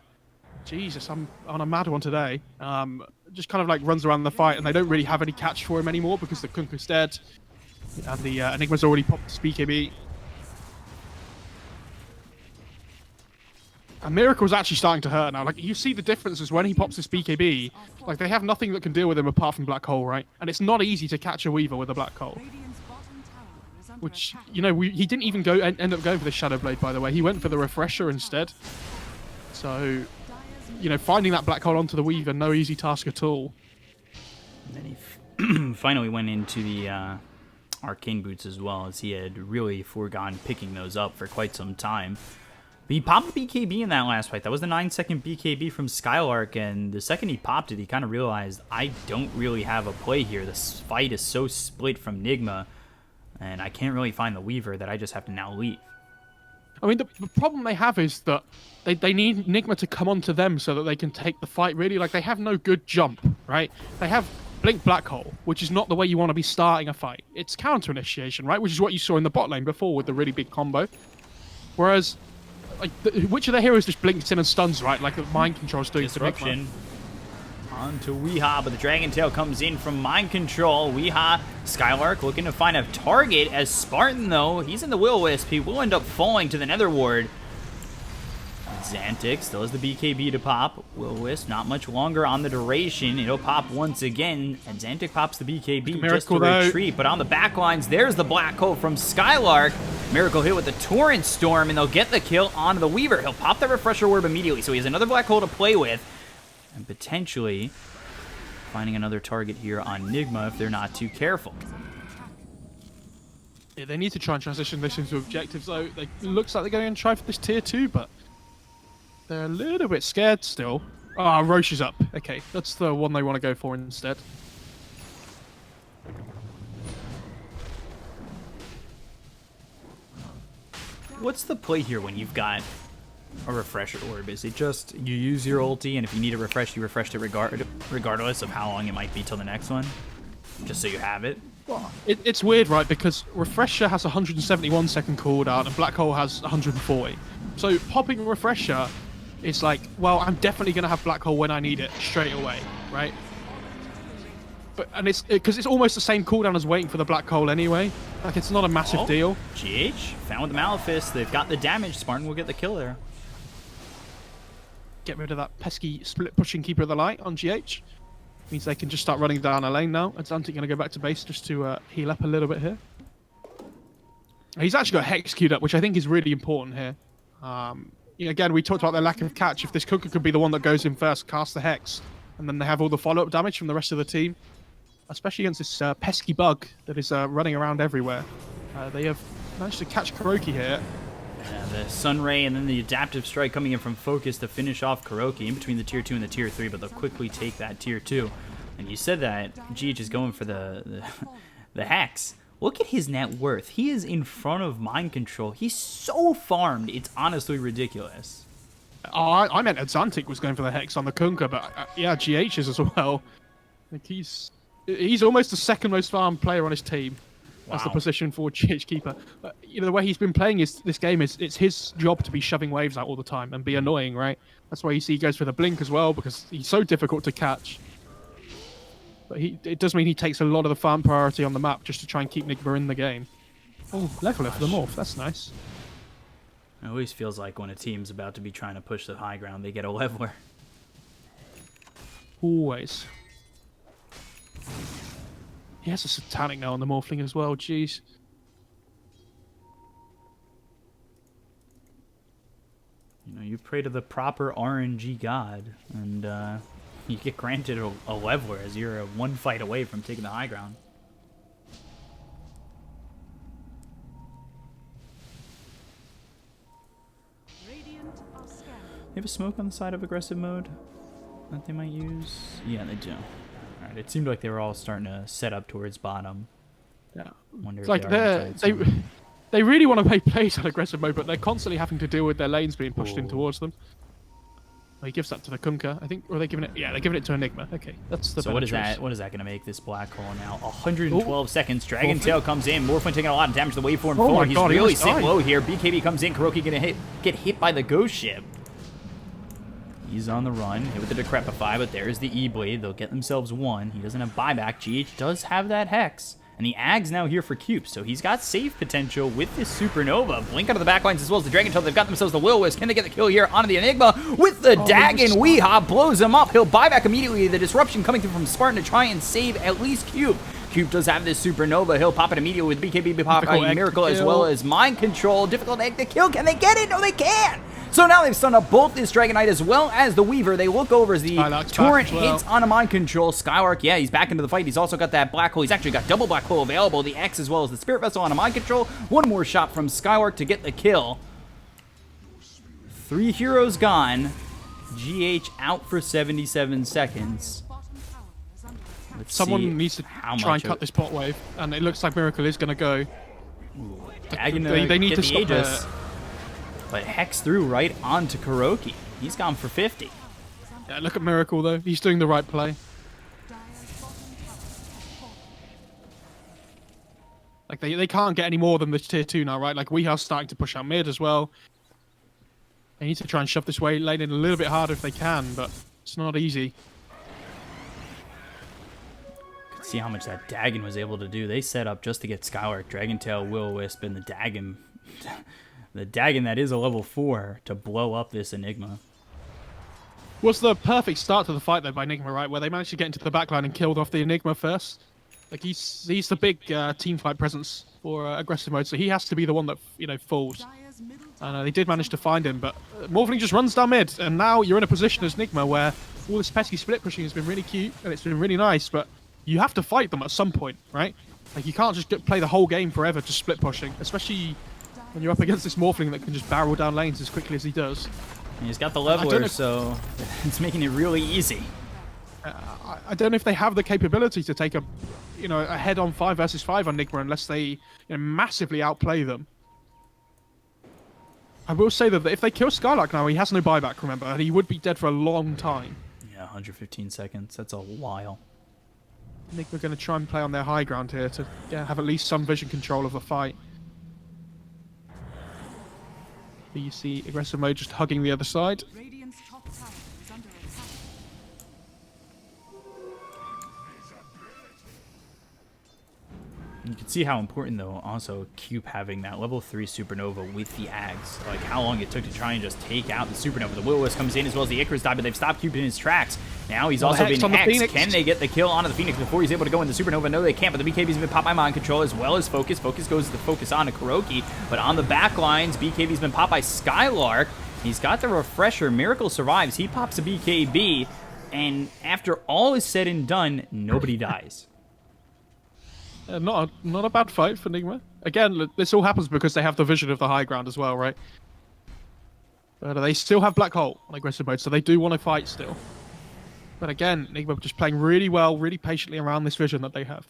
Jesus, I'm on a mad one today. Just kind of like runs around the fight, and they don't really have any catch for him anymore because the Kunkka's dead, and the Enigma's already popped his BKB. And Miracle's actually starting to hurt now. Like, you see the differences when he pops his BKB. Like, they have nothing that can deal with him apart from Black Hole, right? And it's not easy to catch a Weaver with a Black Hole. Radiant's bottom tower is under Which, attack. you know, he didn't even end up going for the Shadow Blade, by the way. He went for the Refresher instead. So, you know, finding that Black Hole onto the Weaver, no easy task at all. And then he finally went into the Arcane Boots as well, as he had really foregone picking those up for quite some time. But he popped the BKB in that last fight. That was the 9-second BKB from Skylark, and the second he popped it, he kind of realized, I don't really have a play here. This fight is so split from Nigma, and I can't really find the Weaver that I just have to now leave. I mean, the problem they have is that they need Nigma to come onto them so that they can take the fight, really. Like, they have no good jump, right? They have Blink Black Hole, which is not the way you want to be starting a fight. It's counter-initiation, right? Which is what you saw in the bot lane before with the really big combo. Whereas, like, which of their heroes just blinks in and stuns, right? Like the Mind Control's doing to Nigma. Disruption onto Weeha, but the Dragon Tail comes in from Mind Control. Weeha, Skylark looking to find a target as Spartan, though, he's in the Will-O-Wisp. He will end up falling to the Nether Ward. Xantic still has the BKB to pop. Will-O-Wisp not much longer on the duration. It'll pop once again, and Xantic pops the BKB just to retreat. But on the back lines, there's the Black Hole from Skylark. Miracle hit with the Torrent Storm, and they'll get the kill onto the Weaver. He'll pop the Refresher Orb immediately, so he has another Black Hole to play with. And potentially finding another target here on Nigma if they're not too careful. Yeah, they need to try and transition this into objectives, though. It looks like they're going to try for this tier 2, but they're a little bit scared still. Ah, Roche is up. Okay, that's the one they want to go for instead. What's the play here when you've got a Refresher Orb? Is it just you use your ulti, and if you need to refresh, you refresh it regardless of how long it might be till the next one? Just so you have it? Well, it's weird, right? Because Refresher has 171 second cooldown and Black Hole has 140. So popping Refresher is like, well, I'm definitely going to have Black Hole when I need it straight away, right? And it's because it's almost the same cooldown as waiting for the Black Hole anyway. Like, it's not a massive deal. GH found with the Malefice. They've got the damage. Spartan will get the kill there. get rid of that pesky split pushing Keeper of the Light on GH. Means they can just start running down a lane now. Aggressive going to go back to base just to heal up a little bit here. He's actually got Hex queued up, which I think is really important here. Again, we talked about their lack of catch. If this Kunkka could be the one that goes in first, cast the Hex, and then they have all the follow-up damage from the rest of the team, especially against this pesky bug that is running around everywhere. They have managed to catch Kuroki here. Yeah, the Sunray and then the Adaptive Strike coming in from Focus to finish off Kuroki in between the Tier 2 and the Tier 3, but they'll quickly take that Tier 2. And you said that GH is going for the Hex. Look at his net worth. He is in front of Mind Control. He's so farmed, it's honestly ridiculous. Oh, I meant Adzantic was going for the Hex on the Kunkka, but yeah, GH is as well. Like he's almost the second most farmed player on his team. As the position for GH keeper. But, the way he's been playing this game is it's his job to be shoving waves out all the time and be annoying, right? That's why you see he goes for the blink as well, because he's so difficult to catch. But it does mean he takes a lot of the farm priority on the map just to try and keep Nigma in the game. Oh, leveler for the morph. That's nice. It always feels like when a team's about to be trying to push the high ground, they get a leveler. Always. He has a Satanic now on the Morphling as well, jeez. You pray to the proper RNG god, and you get granted a leveler as you're one fight away from taking the high ground. Radiant are scanning. They have a smoke on the side of aggressive mode that they might use? Yeah, they do. Alright, it seemed like they were all starting to set up towards bottom. Yeah. Wonder It's if like they they really want to play plays on aggressive mode, but they're constantly having to deal with their lanes being pushed in towards them. Well, he gives that to the Kunkka, I think. Or are they giving it? Yeah, they're giving it to Enigma. Okay, that's the. So what is that? What is that going to make this black hole now? 112 seconds. Dragon Tail comes in. Morphling taking a lot of damage to the waveform forward. He's really sitting low here. BKB comes in. Kuroki going to get hit by the ghost ship. He's on the run. Hit with the Decrepify, but there's the E-Blade. They'll get themselves one. He doesn't have buyback. GH does have that Hex. And the Ag's now here for Cube, so he's got save potential with this Supernova. Blink out of the backlines as well as the Dragon Tail. They've got themselves the Will-O-Wisp. Can they get the kill here onto the Enigma with the Dagon? Weehaw blows him up. He'll buy back immediately. The disruption coming through from Spartan to try and save at least Cube. Cube does have this Supernova. He'll pop it immediately with BKB pop Miracle as well as Mind Control. Difficult egg to kill. Can they get it? No, they can't. So now they've stunned up both this Dragonite as well as the Weaver. They look over as the Torrent hits on a Mind Control. Skylark, yeah, he's back into the fight. He's also got that Black Hole. He's actually got double Black Hole available. The X as well as the Spirit Vessel on a Mind Control. One more shot from Skylark to get the kill. 3 heroes gone. GH out for 77 seconds. Someone needs to try and cut this bot wave, and it looks like Miracle is going to go. They need to stop Aegis. But Hex through right onto Kuroki. He's gone for 50. Yeah, look at Miracle, though. He's doing the right play. Like, they can't get any more than the tier 2 now, right? Like, we are starting to push out mid as well. They need to try and shove this lane in a little bit harder if they can, but it's not easy. See how much that Dagon was able to do. They set up just to get Skylark, Dragon Tail, Will-O-Wisp, and the Dagon... the Dagon that is a level 4 to blow up this Enigma. Was the perfect start to the fight, though, by Nigma, right? Where they managed to get into the backline and killed off the Enigma first. Like, he's the big team fight presence for aggressive mode, so he has to be the one that, falls. And they did manage to find him, but Morphling just runs down mid, and now you're in a position as Nigma where all this pesky split pushing has been really cute, and it's been really nice, but you have to fight them at some point, right? Like, you can't just play the whole game forever just split pushing, especially when you're up against this Morphling that can just barrel down lanes as quickly as he does. And he's got the leveler, so it's making it really easy. I don't know if they have the capability to take a head-on 5 versus 5 on Nigma unless they massively outplay them. I will say that if they kill Skylark now, he has no buyback, remember, and he would be dead for a long time. Yeah, 115 seconds. That's a while. I think we're going to try and play on their high ground here to have at least some vision control of the fight. Here you see aggressive mode just hugging the other side. Radiant's top tower is under attack. You can see how important, though, also Cube having that level 3 Supernova with the Ags. Like, how long it took to try and just take out the Supernova. The Will-O-Wisp comes in as well as the Icarus die, but they've stopped Cube in his tracks. Now he's also been hexed. Can they get the kill onto the Phoenix before he's able to go in the Supernova? No, they can't, but the BKB's been popped by Mind Control as well as Focus. Focus goes to focus on Kuroki, but on the back lines, BKB's been popped by Skylark. He's got the Refresher. Miracle survives. He pops a BKB, and after all is said and done, nobody dies. Not a bad fight for Nigma. Again, this all happens because they have the vision of the high ground as well, right? But they still have Black Hole on aggressive mode, so they do want to fight still. But again, Nigma just playing really well, really patiently around this vision that they have.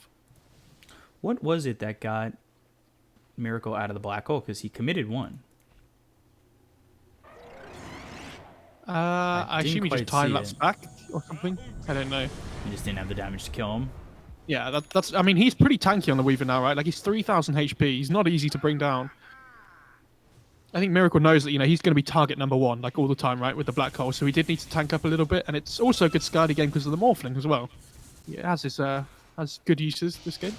What was it that got Miracle out of the Black Hole? Because he committed one. I assume he just time-lapsed back or something. I don't know. He just didn't have the damage to kill him. Yeah, that's. I mean, he's pretty tanky on the Weaver now, right? Like, he's 3,000 HP. He's not easy to bring down. I think Miracle knows that, he's going to be target number 1, like, all the time, right, with the Black Hole. So he did need to tank up a little bit, and it's also a good Skadi game because of the Morphling as well. Yeah, it has good uses, this game.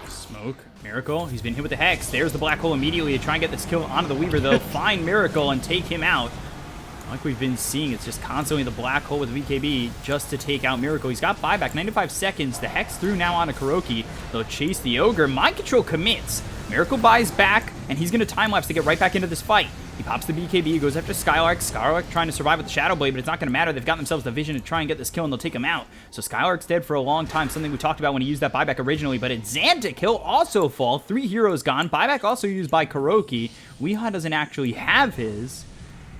Smoke. Miracle. He's been hit with the Hex. There's the Black Hole immediately to try and get this kill onto the Weaver, though. Find Miracle and take him out. Like we've been seeing, it's just constantly the Black Hole with VKB just to take out Miracle. He's got buyback, 95 seconds. The Hex through now onto Kuroki. They'll chase the Ogre. Mind Control commits. Miracle buys back, and he's going to time-lapse to get right back into this fight. He pops the BKB, goes after Skylark. Skylark trying to survive with the Shadow Blade, but it's not going to matter. They've got themselves the vision to try and get this kill, and they'll take him out. So Skylark's dead for a long time, something we talked about when he used that buyback originally, but it's Xantic. He'll also fall. 3 heroes gone. Buyback also used by Kuroki. Weeha doesn't actually have his.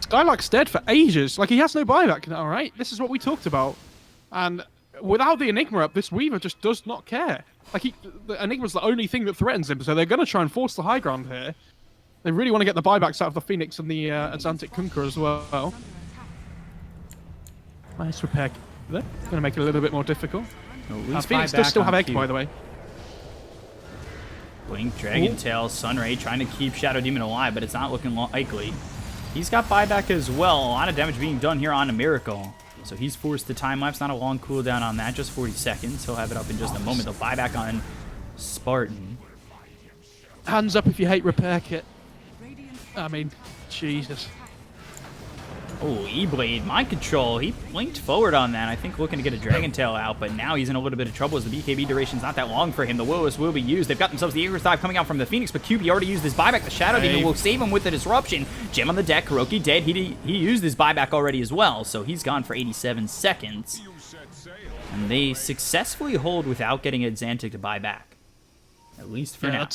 Skylark's dead for ages. Like, he has no buyback now, right? This is what we talked about. And without the Enigma up, this Weaver just does not care. Like, the Enigma's the only thing that threatens him, so they're going to try and force the high ground here. They really want to get the buybacks out of the Phoenix and the Xantic Kunkka as well. Nice repair there. Going to make it a little bit more difficult. Phoenix does still have egg, by the way. Blink, Dragon Tail, Sunray trying to keep Shadow Demon alive, but it's not looking likely. He's got buyback as well. A lot of damage being done here on a Miracle. So he's forced to time-lapse. Not a long cooldown on that, just 40 seconds. He'll have it up in just a moment. The buyback on Spartan. Hands up if you hate repair kit. I mean, Jesus. Oh, E-Blade, Mind Control. He blinked forward on that. I think looking to get a Dragon Tail out, but now he's in a little bit of trouble as the BKB duration's not that long for him. The Will-O-Wisp will be used. They've got themselves the Icarus dive coming out from the Phoenix, but QB already used his buyback. The Shadow Demon will save him with the Disruption. Gem on the deck. Kuroki dead. He used his buyback already as well, so he's gone for 87 seconds. And they successfully hold without getting a Xantic to buy back. At least for now.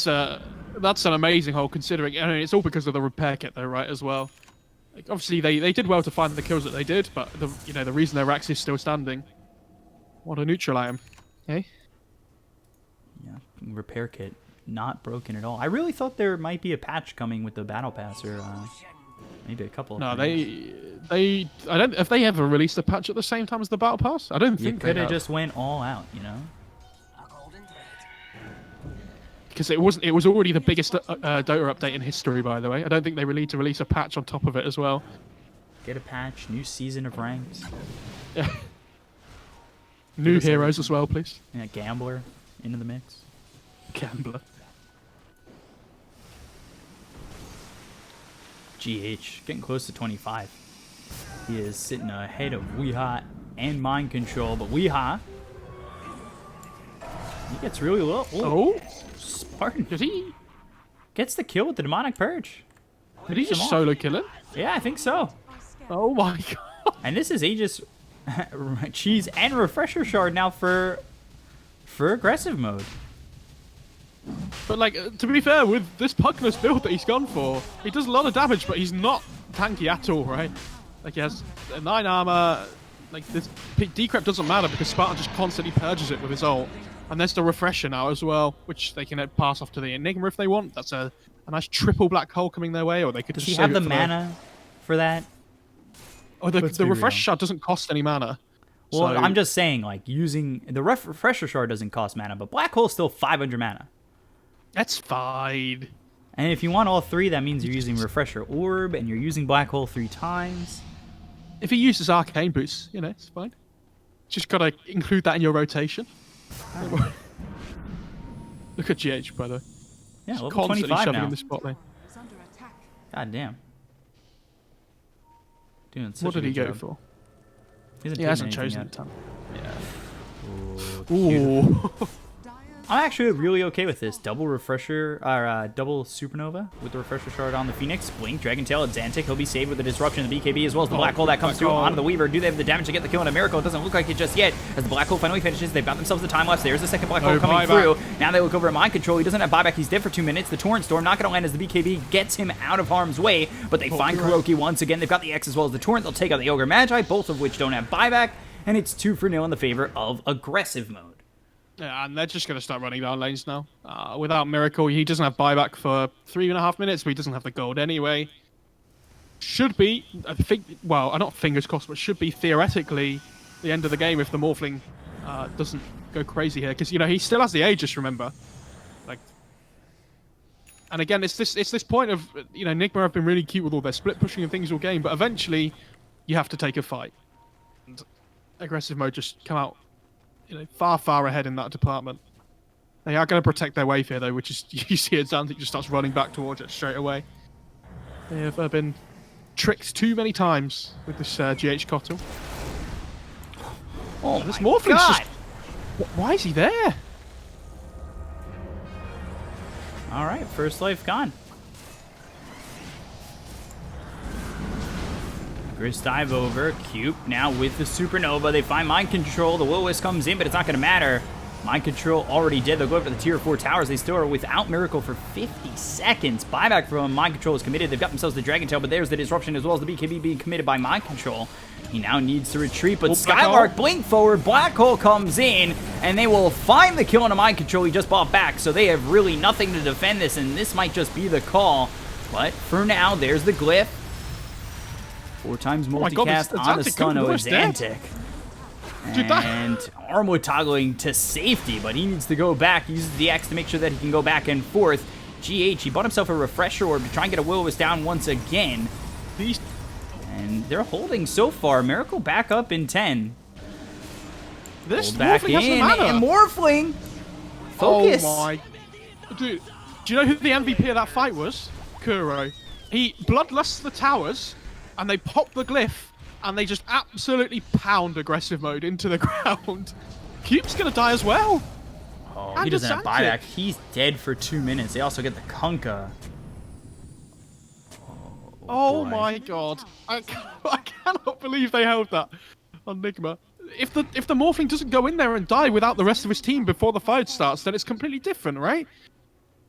That's an amazing hold, considering. I mean, it's all because of the repair kit, though, right? As well. Like, obviously, they did well to find the kills that they did, but the reason their Rax is still standing. What a neutral item, okay? Yeah, repair kit not broken at all. I really thought there might be a patch coming with the battle pass, or maybe a couple. No, I don't. Have they ever released a patch at the same time as the battle pass? I don't think they could have just went all out, you know. Because it was already the biggest Dota update in history, by the way. I don't think they need to release a patch on top of it as well. Get a patch, new season of ranked. Yeah. New heroes as well, please. Yeah, Gambler into the mix. Gambler. GH, getting close to 25. He is sitting ahead of Weeha and Mind Control, but Weeha, he gets really low. Oh! Spartan. Does he? Gets the kill with the Demonic Purge. Did he just solo kill it? Yeah, I think so. Oh my god. And this is Aegis, Cheese, and Refresher Shard now for aggressive mode. But, like, to be fair, with this Pugnus build that he's gone for, he does a lot of damage, but he's not tanky at all, right? Like, he has 9 armor. Like, this decrep doesn't matter because Spartan just constantly purges it with his ult. And there's the Refresher now as well, which they can pass off to the Enigma if they want. That's a nice triple black hole coming their way, or they could Does just he have the mana for that? Oh, Let's the be refresh real. shard doesn't cost any mana. Well, So- I'm just saying, like, using the refresher shard doesn't cost mana, but black hole's still 500 mana. That's fine. And if you want all 3, that means you're using refresher orb and you're using black hole 3 times. If he uses arcane boots, you know, it's fine. Just gotta include that in your rotation. Look at GH, by the way. Yeah, Just level constantly 25 shoving now. in the spot lane. Is under attack. God damn. Doing such What a did he good go job. for? He He hasn't taken chosen anything the yet. time. Ooh, cute. Ooh. I'm actually really okay with this. Double refresher, or double supernova with the refresher shard on the Phoenix. Blink, Dragon Tail, Xantic. He'll be saved with the disruption of the BKB as well as the black hole that comes through onto the Weaver. Do they have the damage to get the kill on a Miracle? It doesn't look like it just yet. As the black hole finally finishes, they've got themselves the time lapse. There's the second black hole No coming buyback. through. Now they look over at Mind Control. He doesn't have buyback. He's dead for 2 minutes. The Torrent Storm not going to land as the BKB gets him out of harm's way. But they find you're right. Kuroki once again. They've got the X as well as the Torrent. They'll take out the Ogre Magi, both of which don't have buyback. And it's 2-0 in the favor of aggressive mode. Yeah, and they're just going to start running down lanes now. Without Miracle, he doesn't have buyback for 3.5 minutes, but he doesn't have the gold anyway. Should be, I think, well, not fingers crossed, but should be theoretically the end of the game if the Morphling doesn't go crazy here. Because, you know, he still has the Aegis, remember. Like, and again, it's this point of, you know, Nigma have been really cute with all their split pushing and things all game, but eventually you have to take a fight. And aggressive mode just come out, you know, far ahead in that department. They are going to protect their wave here, though, which is, you see it, Xantic just starts running back towards it straight away. They have been tricked too many times with this GH Cottle. Oh, This my Morphling's God. just... Why is he there? All right, first life gone. Gris dive over. Cube now with the supernova. They find Mind Control. The Will-O-Wisp comes in, but it's not going to matter. Mind Control already did. They'll go after the tier 4 towers. They still are without Miracle for 50 seconds. Buyback from Mind Control is committed. They've got themselves the Dragon Tail, but there's the disruption as well as the BKB being committed by Mind Control. He now needs to retreat, but Skylark blink forward. Black Hole comes in, and they will find the kill on a Mind Control. He just bought back, so they have really nothing to defend this, and this might just be the call. But for now, there's the glyph. 4 times my God, multicast this on the Xantic Sun couldn't of worse dead. Xantic. Dude, that- And Armwood toggling to safety, but he needs to go back. He uses the X to make sure that he can go back and forth. GH, he bought himself a refresher orb to try and get a Will-O-Wisp down once again. These... And they're holding so far. Miracle back up in 10. This Hold back Morphling has the in, mana. and Morphling. Focus. Oh my... Dude, do you know who the MVP of that fight was? Kuro. He bloodlusts the towers, and they pop the glyph, and they just absolutely pound aggressive mode into the ground. Cube's gonna die as well. Oh, And he doesn't have Xantic. buyback. He's dead for 2 minutes. They also get the Kunkka. Oh boy. my god. I cannot believe they held that on Nigma. If the Morphling doesn't go in there and die without the rest of his team before the fight starts, then it's completely different, right?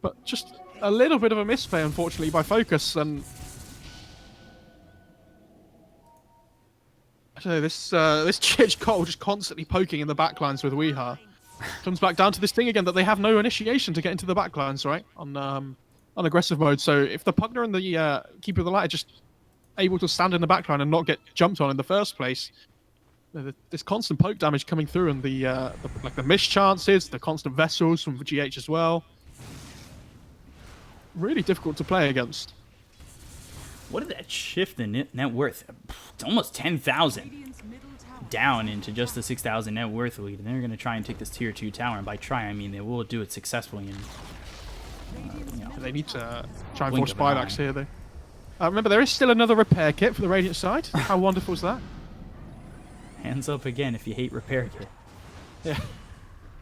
But just a little bit of a misplay, unfortunately, by Focus, and... I don't know, this Chich Cole just constantly poking in the backlines with Weeha. Comes back down to this thing again that they have no initiation to get into the backlines, right? On aggressive mode. So if the Pugner and the Keeper of the Light are just able to stand in the backline and not get jumped on in the first place, this constant poke damage coming through and the miss chances, the constant vessels from GH as well. Really difficult to play against. What did that shift in net worth? It's almost 10,000 Radiant's middle tower down into just the 6,000 net worth lead. And they're going to try and take this tier 2 tower. And by try, I mean they will do it successfully. And They need to try and Blink force of an eye. buybacks here, though. Remember, there is still another repair kit for the Radiant side. How wonderful is that? hands up again if you hate repair kit. Yeah.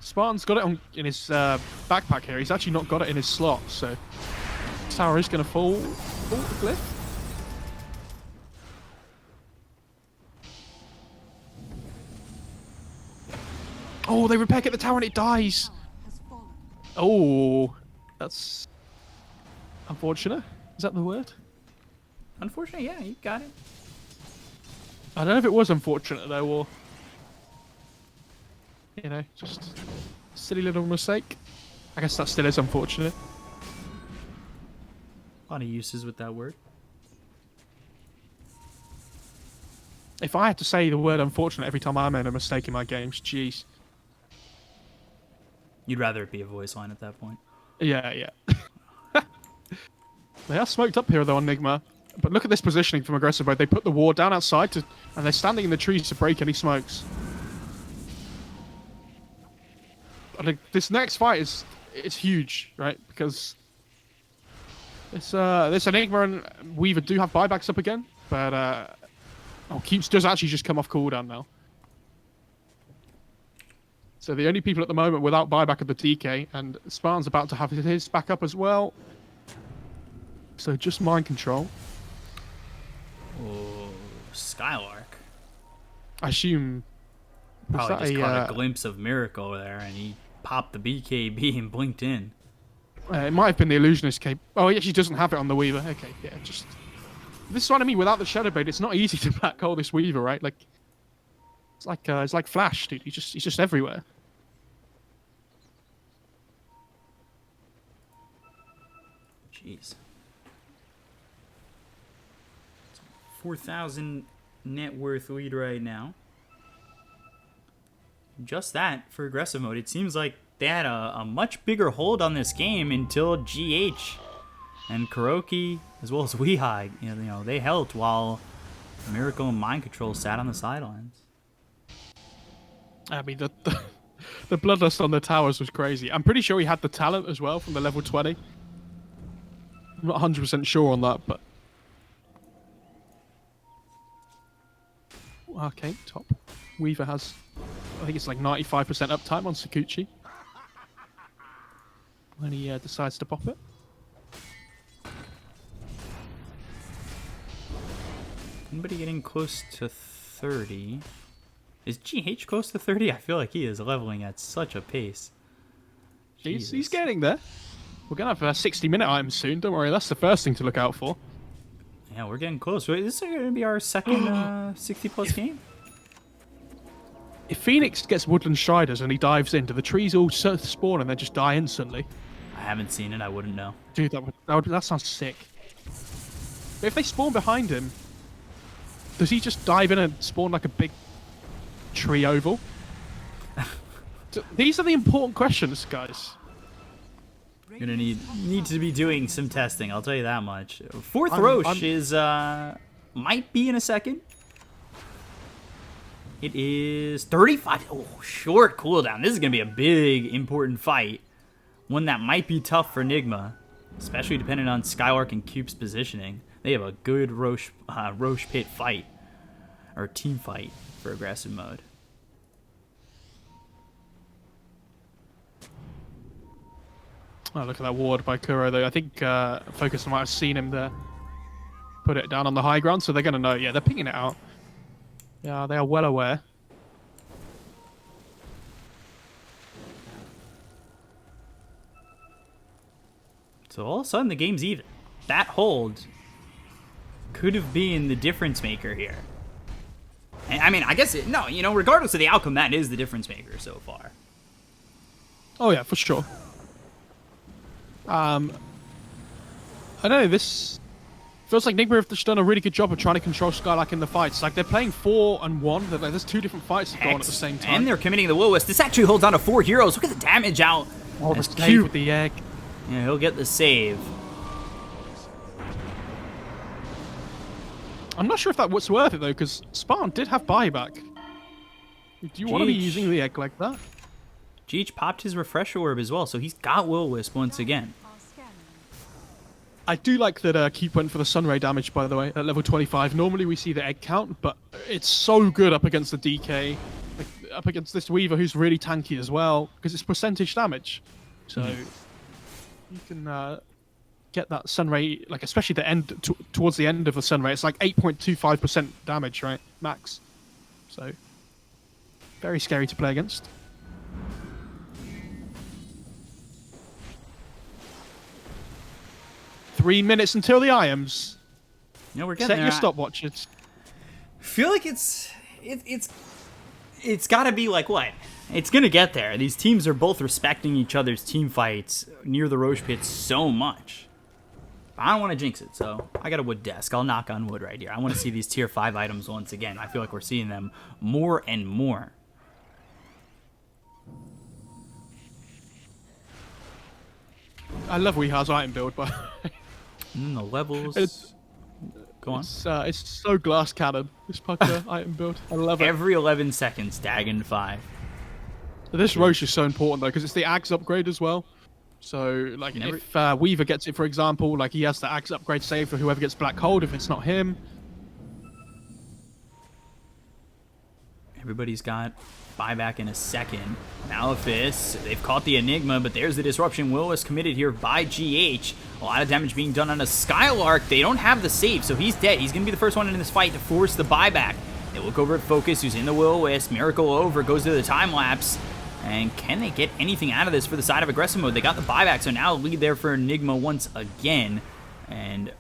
Spartan's got it in his backpack here. He's actually not got it in his slot, so this tower is going to fall the cliff. Oh, they repair kit the tower and it dies. has fallen. Oh, that's unfortunate. Is that the word? Unfortunately, yeah, you got it. I don't know if it was unfortunate though, or you know, just a silly little mistake. I guess that still is unfortunate. A lot of uses with that word. If I had to say the word unfortunate every time I made a mistake in my games, jeez. You'd rather it be a voice line at that point. Yeah, yeah. They are smoked up here, though, on Nigma. But look at this positioning from Aggressive mode. They put the ward down outside, and they're standing in the trees to break any smokes. I think this next fight it's huge, right? Because this Enigma and Weaver do have buybacks up again, but Keeps does actually just come off cooldown now. So the only people at the moment without buyback are the DK, and Spartan's about to have his back up as well. So just mind control. Oh, Skylark. I assume. Probably just caught a glimpse of Miracle there, and he popped the BKB and blinked in. It might have been the Illusionist cape. Oh, he actually doesn't have it on the Weaver. Okay, yeah, just... This is what I mean, without the Shadow Blade, it's not easy to black hole this Weaver, right? Like... It's like Flash, dude. He's just everywhere. Jeez. 4,000 net worth lead right now. Just that for aggressive mode. It seems like they had a much bigger hold on this game until GH and Kuroki as well as Weehai. You know, they helped while Miracle and Mind Control sat on the sidelines. I mean, the bloodlust on the towers was crazy. I'm pretty sure he had the talent as well from the level 20. I'm not 100% sure on that, but... Okay, top. Weaver has, I think it's like 95% uptime on Sakuchi. When he decides to pop it. Anybody getting close to 30? Is GH close to 30? I feel like he is leveling at such a pace. He's getting there. We're going to have 60-minute items soon, don't worry. That's the first thing to look out for. Yeah, we're getting close. This is going to be our second 60-plus game. If Phoenix gets Woodland Striders and he dives into the trees all spawn and then just die instantly. I haven't seen it. I wouldn't know. Dude, that sounds sick. But if they spawn behind him, does he just dive in and spawn like a big tree oval? These are the important questions, guys. You're gonna need to be doing some testing. I'll tell you that much. Fourth Roche is might be in a second. It is 35. Oh, short cooldown. This is gonna be a big, important fight. One that might be tough for Nigma, especially depending on Skylark and Cube's positioning. They have a good Roche pit fight or team fight for aggressive mode. Oh, look at that ward by Kuro, though. I think Focus might have seen him there. Put it down on the high ground, so they're going to know. Yeah, they're pinging it out. Yeah, they are well aware. So all of a sudden, the game's even. That hold could have been the difference maker here. And, I mean, I guess, regardless of the outcome, that is the difference maker so far. Oh, yeah, for sure. I don't know, this feels like Nigma have just done a really good job of trying to control Skylark in the fights. Like, they're playing 4 and 1. Like, there's 2 different fights going on at the same time. And they're committing the Will-Wisp. This actually holds on to 4 heroes. Look at the damage out. Oh, the save with the egg. Yeah, he'll get the save. I'm not sure if that was worth it, though, because Spartan did have buyback. Do you want to be using the egg like that? GH popped his Refresher Orb as well, so he's got Will-Wisp once again. I do like that Keep went for the Sunray damage, by the way, at level 25. Normally we see the egg count, but it's so good up against the DK, like, up against this Weaver who's really tanky as well, because it's percentage damage. So you can get that Sunray, like especially the end towards the end of the Sunray, it's like 8.25% damage, right, max. So very scary to play against. Three minutes until the IAMs. We're getting Set there. your stopwatches. I feel like it's got to be like what? It's gonna get there. These teams are both respecting each other's team fights near the Roche pit so much. I don't want to jinx it, so I got a wood desk. I'll knock on wood right here. I want to see these tier 5 items once again. I feel like we're seeing them more and more. I love Weeha's item build, but The levels. Go on. it's so glass cannon, this Puckler item build. I love it. Every 11 seconds, Dagon 5. This Roche is so important, though, because it's the Ags upgrade as well. So, like, if Weaver gets it, for example, like, he has the Ags upgrade saved for whoever gets Black Hold if it's not him. Everybody's got buyback in a second. Malefice, they've caught the Enigma, but there's the disruption. Will is committed here by GH. A lot of damage being done on a Skylark. They don't have the save, so he's dead. He's going to be the first one in this fight to force the buyback. They look over at Focus, who's in the Will-O-Wisp. Miracle over, goes to the time-lapse. And can they get anything out of this for the side of Aggressive mode? They got the buyback, so now lead there for Nigma once again. And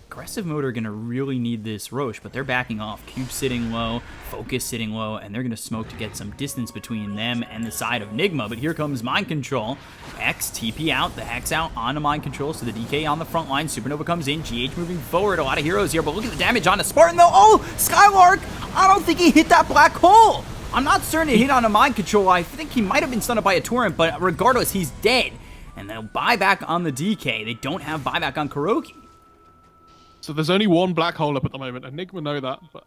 Aggressive mode are going to really need this Roche, but they're backing off. Cube sitting low, Focus sitting low, and they're going to smoke to get some distance between them and the side of Nigma. But here comes Mind Control. X, TP out, the Hex out onto Mind Control, so the DK on the front line. Supernova comes in, GH moving forward. A lot of heroes here, but look at the damage on the Spartan, though. Oh, Skylark! I don't think he hit that black hole! I'm not certain to hit on a Mind Control. I think he might have been stunned by a Torrent, but regardless, he's dead. And they'll buyback on the DK. They don't have buyback on Kuroki. So there's only one Black Hole up at the moment. Enigma know that, but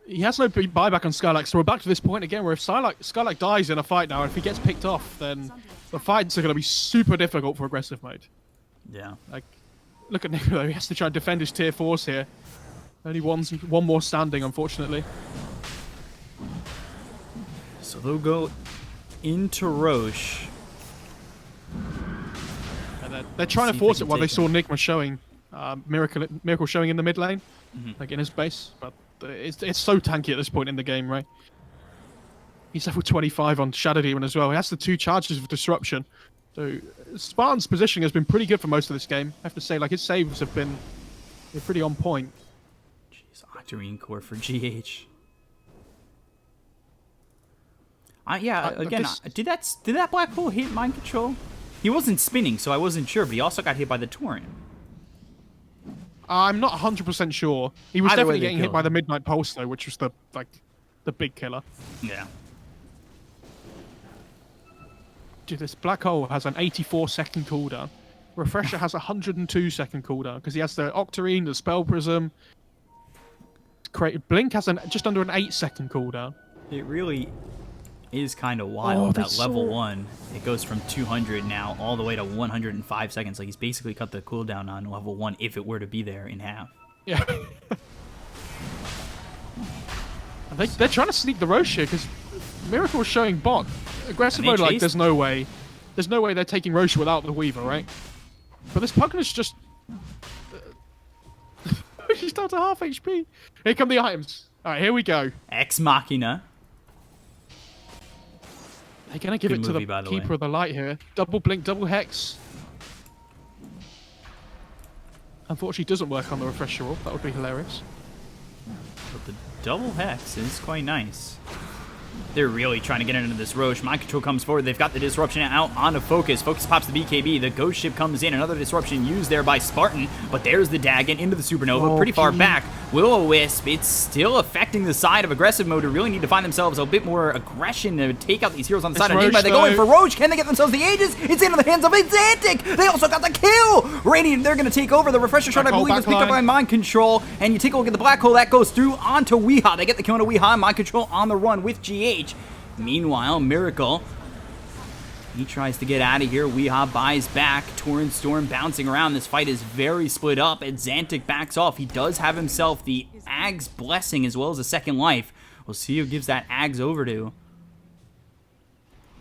he has no buyback on Skylark. So we're back to this point again, where if Skylark dies in a fight now, and if he gets picked off, then the fights are going to be super difficult for Aggressive mode. Yeah. Like, look at Nigma, though. He has to try and defend his tier 4s here. Only one more standing, unfortunately. So they'll go into Roche. And they're trying to force it while they saw Nigma showing, Miracle showing in the mid lane, like in his base. But it's so tanky at this point in the game, right? He's level 25 on Shadow Demon as well. He has the 2 charges of Disruption. So Spartan's positioning has been pretty good for most of this game. I have to say, like, his saves have been pretty on point. Jeez, Octarine Core for GH. Again, did that black hole hit Mind Control? He wasn't spinning, so I wasn't sure, but he also got hit by the Torrent. I'm not 100% sure. He was Either way, definitely they getting hit killed by him. the Midnight Pulse, though, which was the big killer. Yeah. Dude, this Black Hole has an 84-second cooldown. Refresher has a 102-second cooldown, because he has the Octarine, the Spell Prism. Blink has just under an 8-second cooldown. It really is kind of wild that that's level so... 1, it goes from 200 now all the way to 105 seconds. Like, he's basically cut the cooldown on level 1 if it were to be there in half. Yeah. They're trying to sneak the Roche here, because Miracle is showing bot. Aggressive mode, like, there's no way they're taking Roche without the Weaver, right? But this Pugner's just... She's down to half HP. Here come the items. Alright, here we go. Ex Machina. They're going to give Good it to movie, the by the Keeper way. of the Light here. Double Blink, double Hex. Unfortunately, doesn't work on the Refresher roll. That would be hilarious. But the double Hex is quite nice. They're really trying to get into this Roche. Mind Control comes forward. They've got the disruption out onto Focus. Focus pops the BKB. The Ghost Ship comes in. Another disruption used there by Spartan. But there's the Dagon into the Supernova. Pretty far back. Will-O-Wisp. It's still affecting the side of Aggressive mode, who really need to find themselves a bit more aggression to take out these heroes on the side of Nigma. They go in for Roche. Can they get themselves the Aegis? It's into the hands of Exantic. They also got the kill. Radiant, they're going to take over. The Refresher shot, I believe, is picked up by Mind Control. And you take a look at the Black Hole. That goes through onto Weeha. They get the kill onto Weeha. Mind Control on the run with GH. Meanwhile, Miracle, he tries to get out of here. Weeha buys back. Torrent Storm bouncing around. This fight is very split up. And Xantic backs off. He does have himself the Ag's Blessing as well as a second life. We'll see who gives that Ag's over to.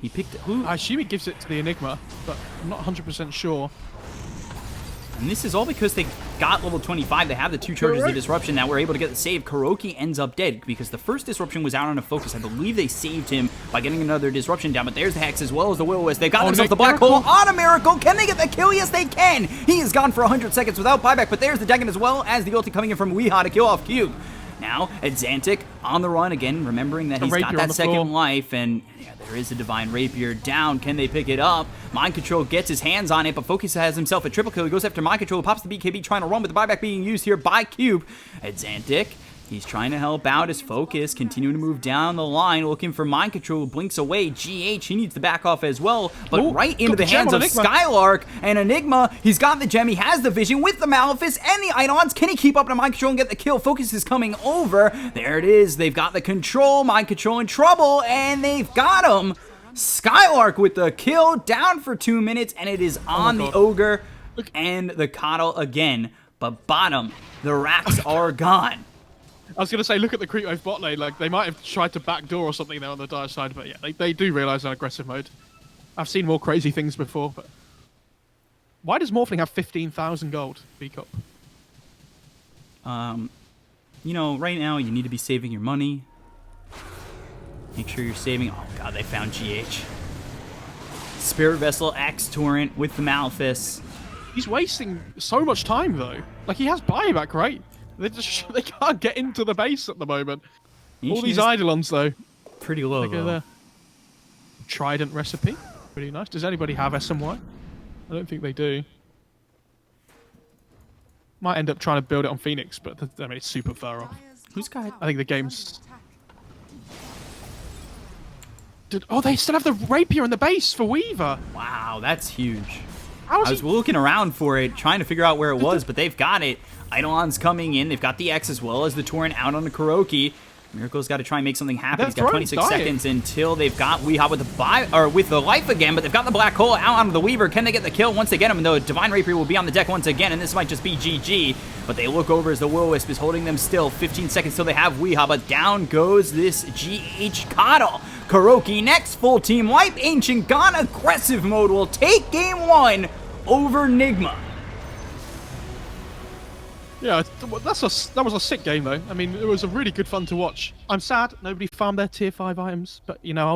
He picked who? I assume he gives it to the Enigma, but I'm not 100% sure. And this is all because they got level 25. They have the 2 charges of disruption that were able to get the save. Kuroki ends up dead because the first disruption was out on a Focus. I believe they saved him by getting another disruption down, but there's the Hex as well as the Will-O-Wisp. They've got themselves the Black Hole on a Miracle. Can they get the kill? Yes, they can. He is gone for 100 seconds without buyback, but there's the Dagon as well as the ulti coming in from Weeha to kill off Cube. Now, Exantic on the run again, remembering that The he's got rapier on that the second floor. life, and yeah, there is a Divine Rapier down. Can they pick it up? Mind Control gets his hands on it, but Focus has himself a triple kill. He goes after Mind Control, pops the BKB, trying to run, with the buyback being used here by Cube. Exantic, he's trying to help out his Focus, continuing to move down the line, looking for Mind Control, blinks away. GH, he needs to back off as well, but Ooh, right into got the the gem hands on of Enigma. Skylark and Enigma. He's got the gem, he has the vision with the Malefice and the Eidolons. Can he keep up to Mind Control and get the kill? Focus is coming over. There it is. They've got the control. Mind Control in trouble, and they've got him. Skylark with the kill, down for 2 minutes, and it is on the God. Ogre and the Coddle again. But bottom, the racks are gone. I was going to say, look at the creep wave bot lane. Like, they might have tried to backdoor or something there on the Dire side, but yeah, they do realize on aggressive mode. I've seen more crazy things before, but... Why does Morphling have 15,000 gold, B-Cup? You know, right now you need to be saving your money. Make sure you're saving. Oh god, they found GH. Spirit Vessel X Torrent with the Malefice. He's wasting so much time, though. Like, he has buyback, right? They can't get into the base at the moment. All these Eidolons, though. pretty low Look at though. the Trident recipe. Pretty nice. Does anybody have SMY? I don't think they do. Might end up trying to build it on Phoenix, but I mean, it's super far off. Who's got? I think the game's... Oh, they still have the Rapier in the base for Weaver. Wow, that's huge. How is I was he... looking around for it, trying to figure out where it was, but they've got it. Eidolon's coming in. They've got the X as well as the Torrent out on the Kuroki. Miracle's got to try and make something happen. That He's got 26 Throne's dying. seconds until they've got Weehop with with the life again, but they've got the Black Hole out onto the Weaver. Can they get the kill? Once they get him, though, Divine Rapier will be on the deck once again, and this might just be GG. But they look over as the Will-O-Wisp is holding them still. 15 seconds till they have Weehop, but down goes this GH Coddle. Kuroki next, full team wipe. Ancient gone. Aggressive mode will take game 1 over Nigma. Yeah, that was a sick game, though. I mean, it was a really good fun to watch. I'm sad nobody farmed their tier 5 items, but, you know, I'll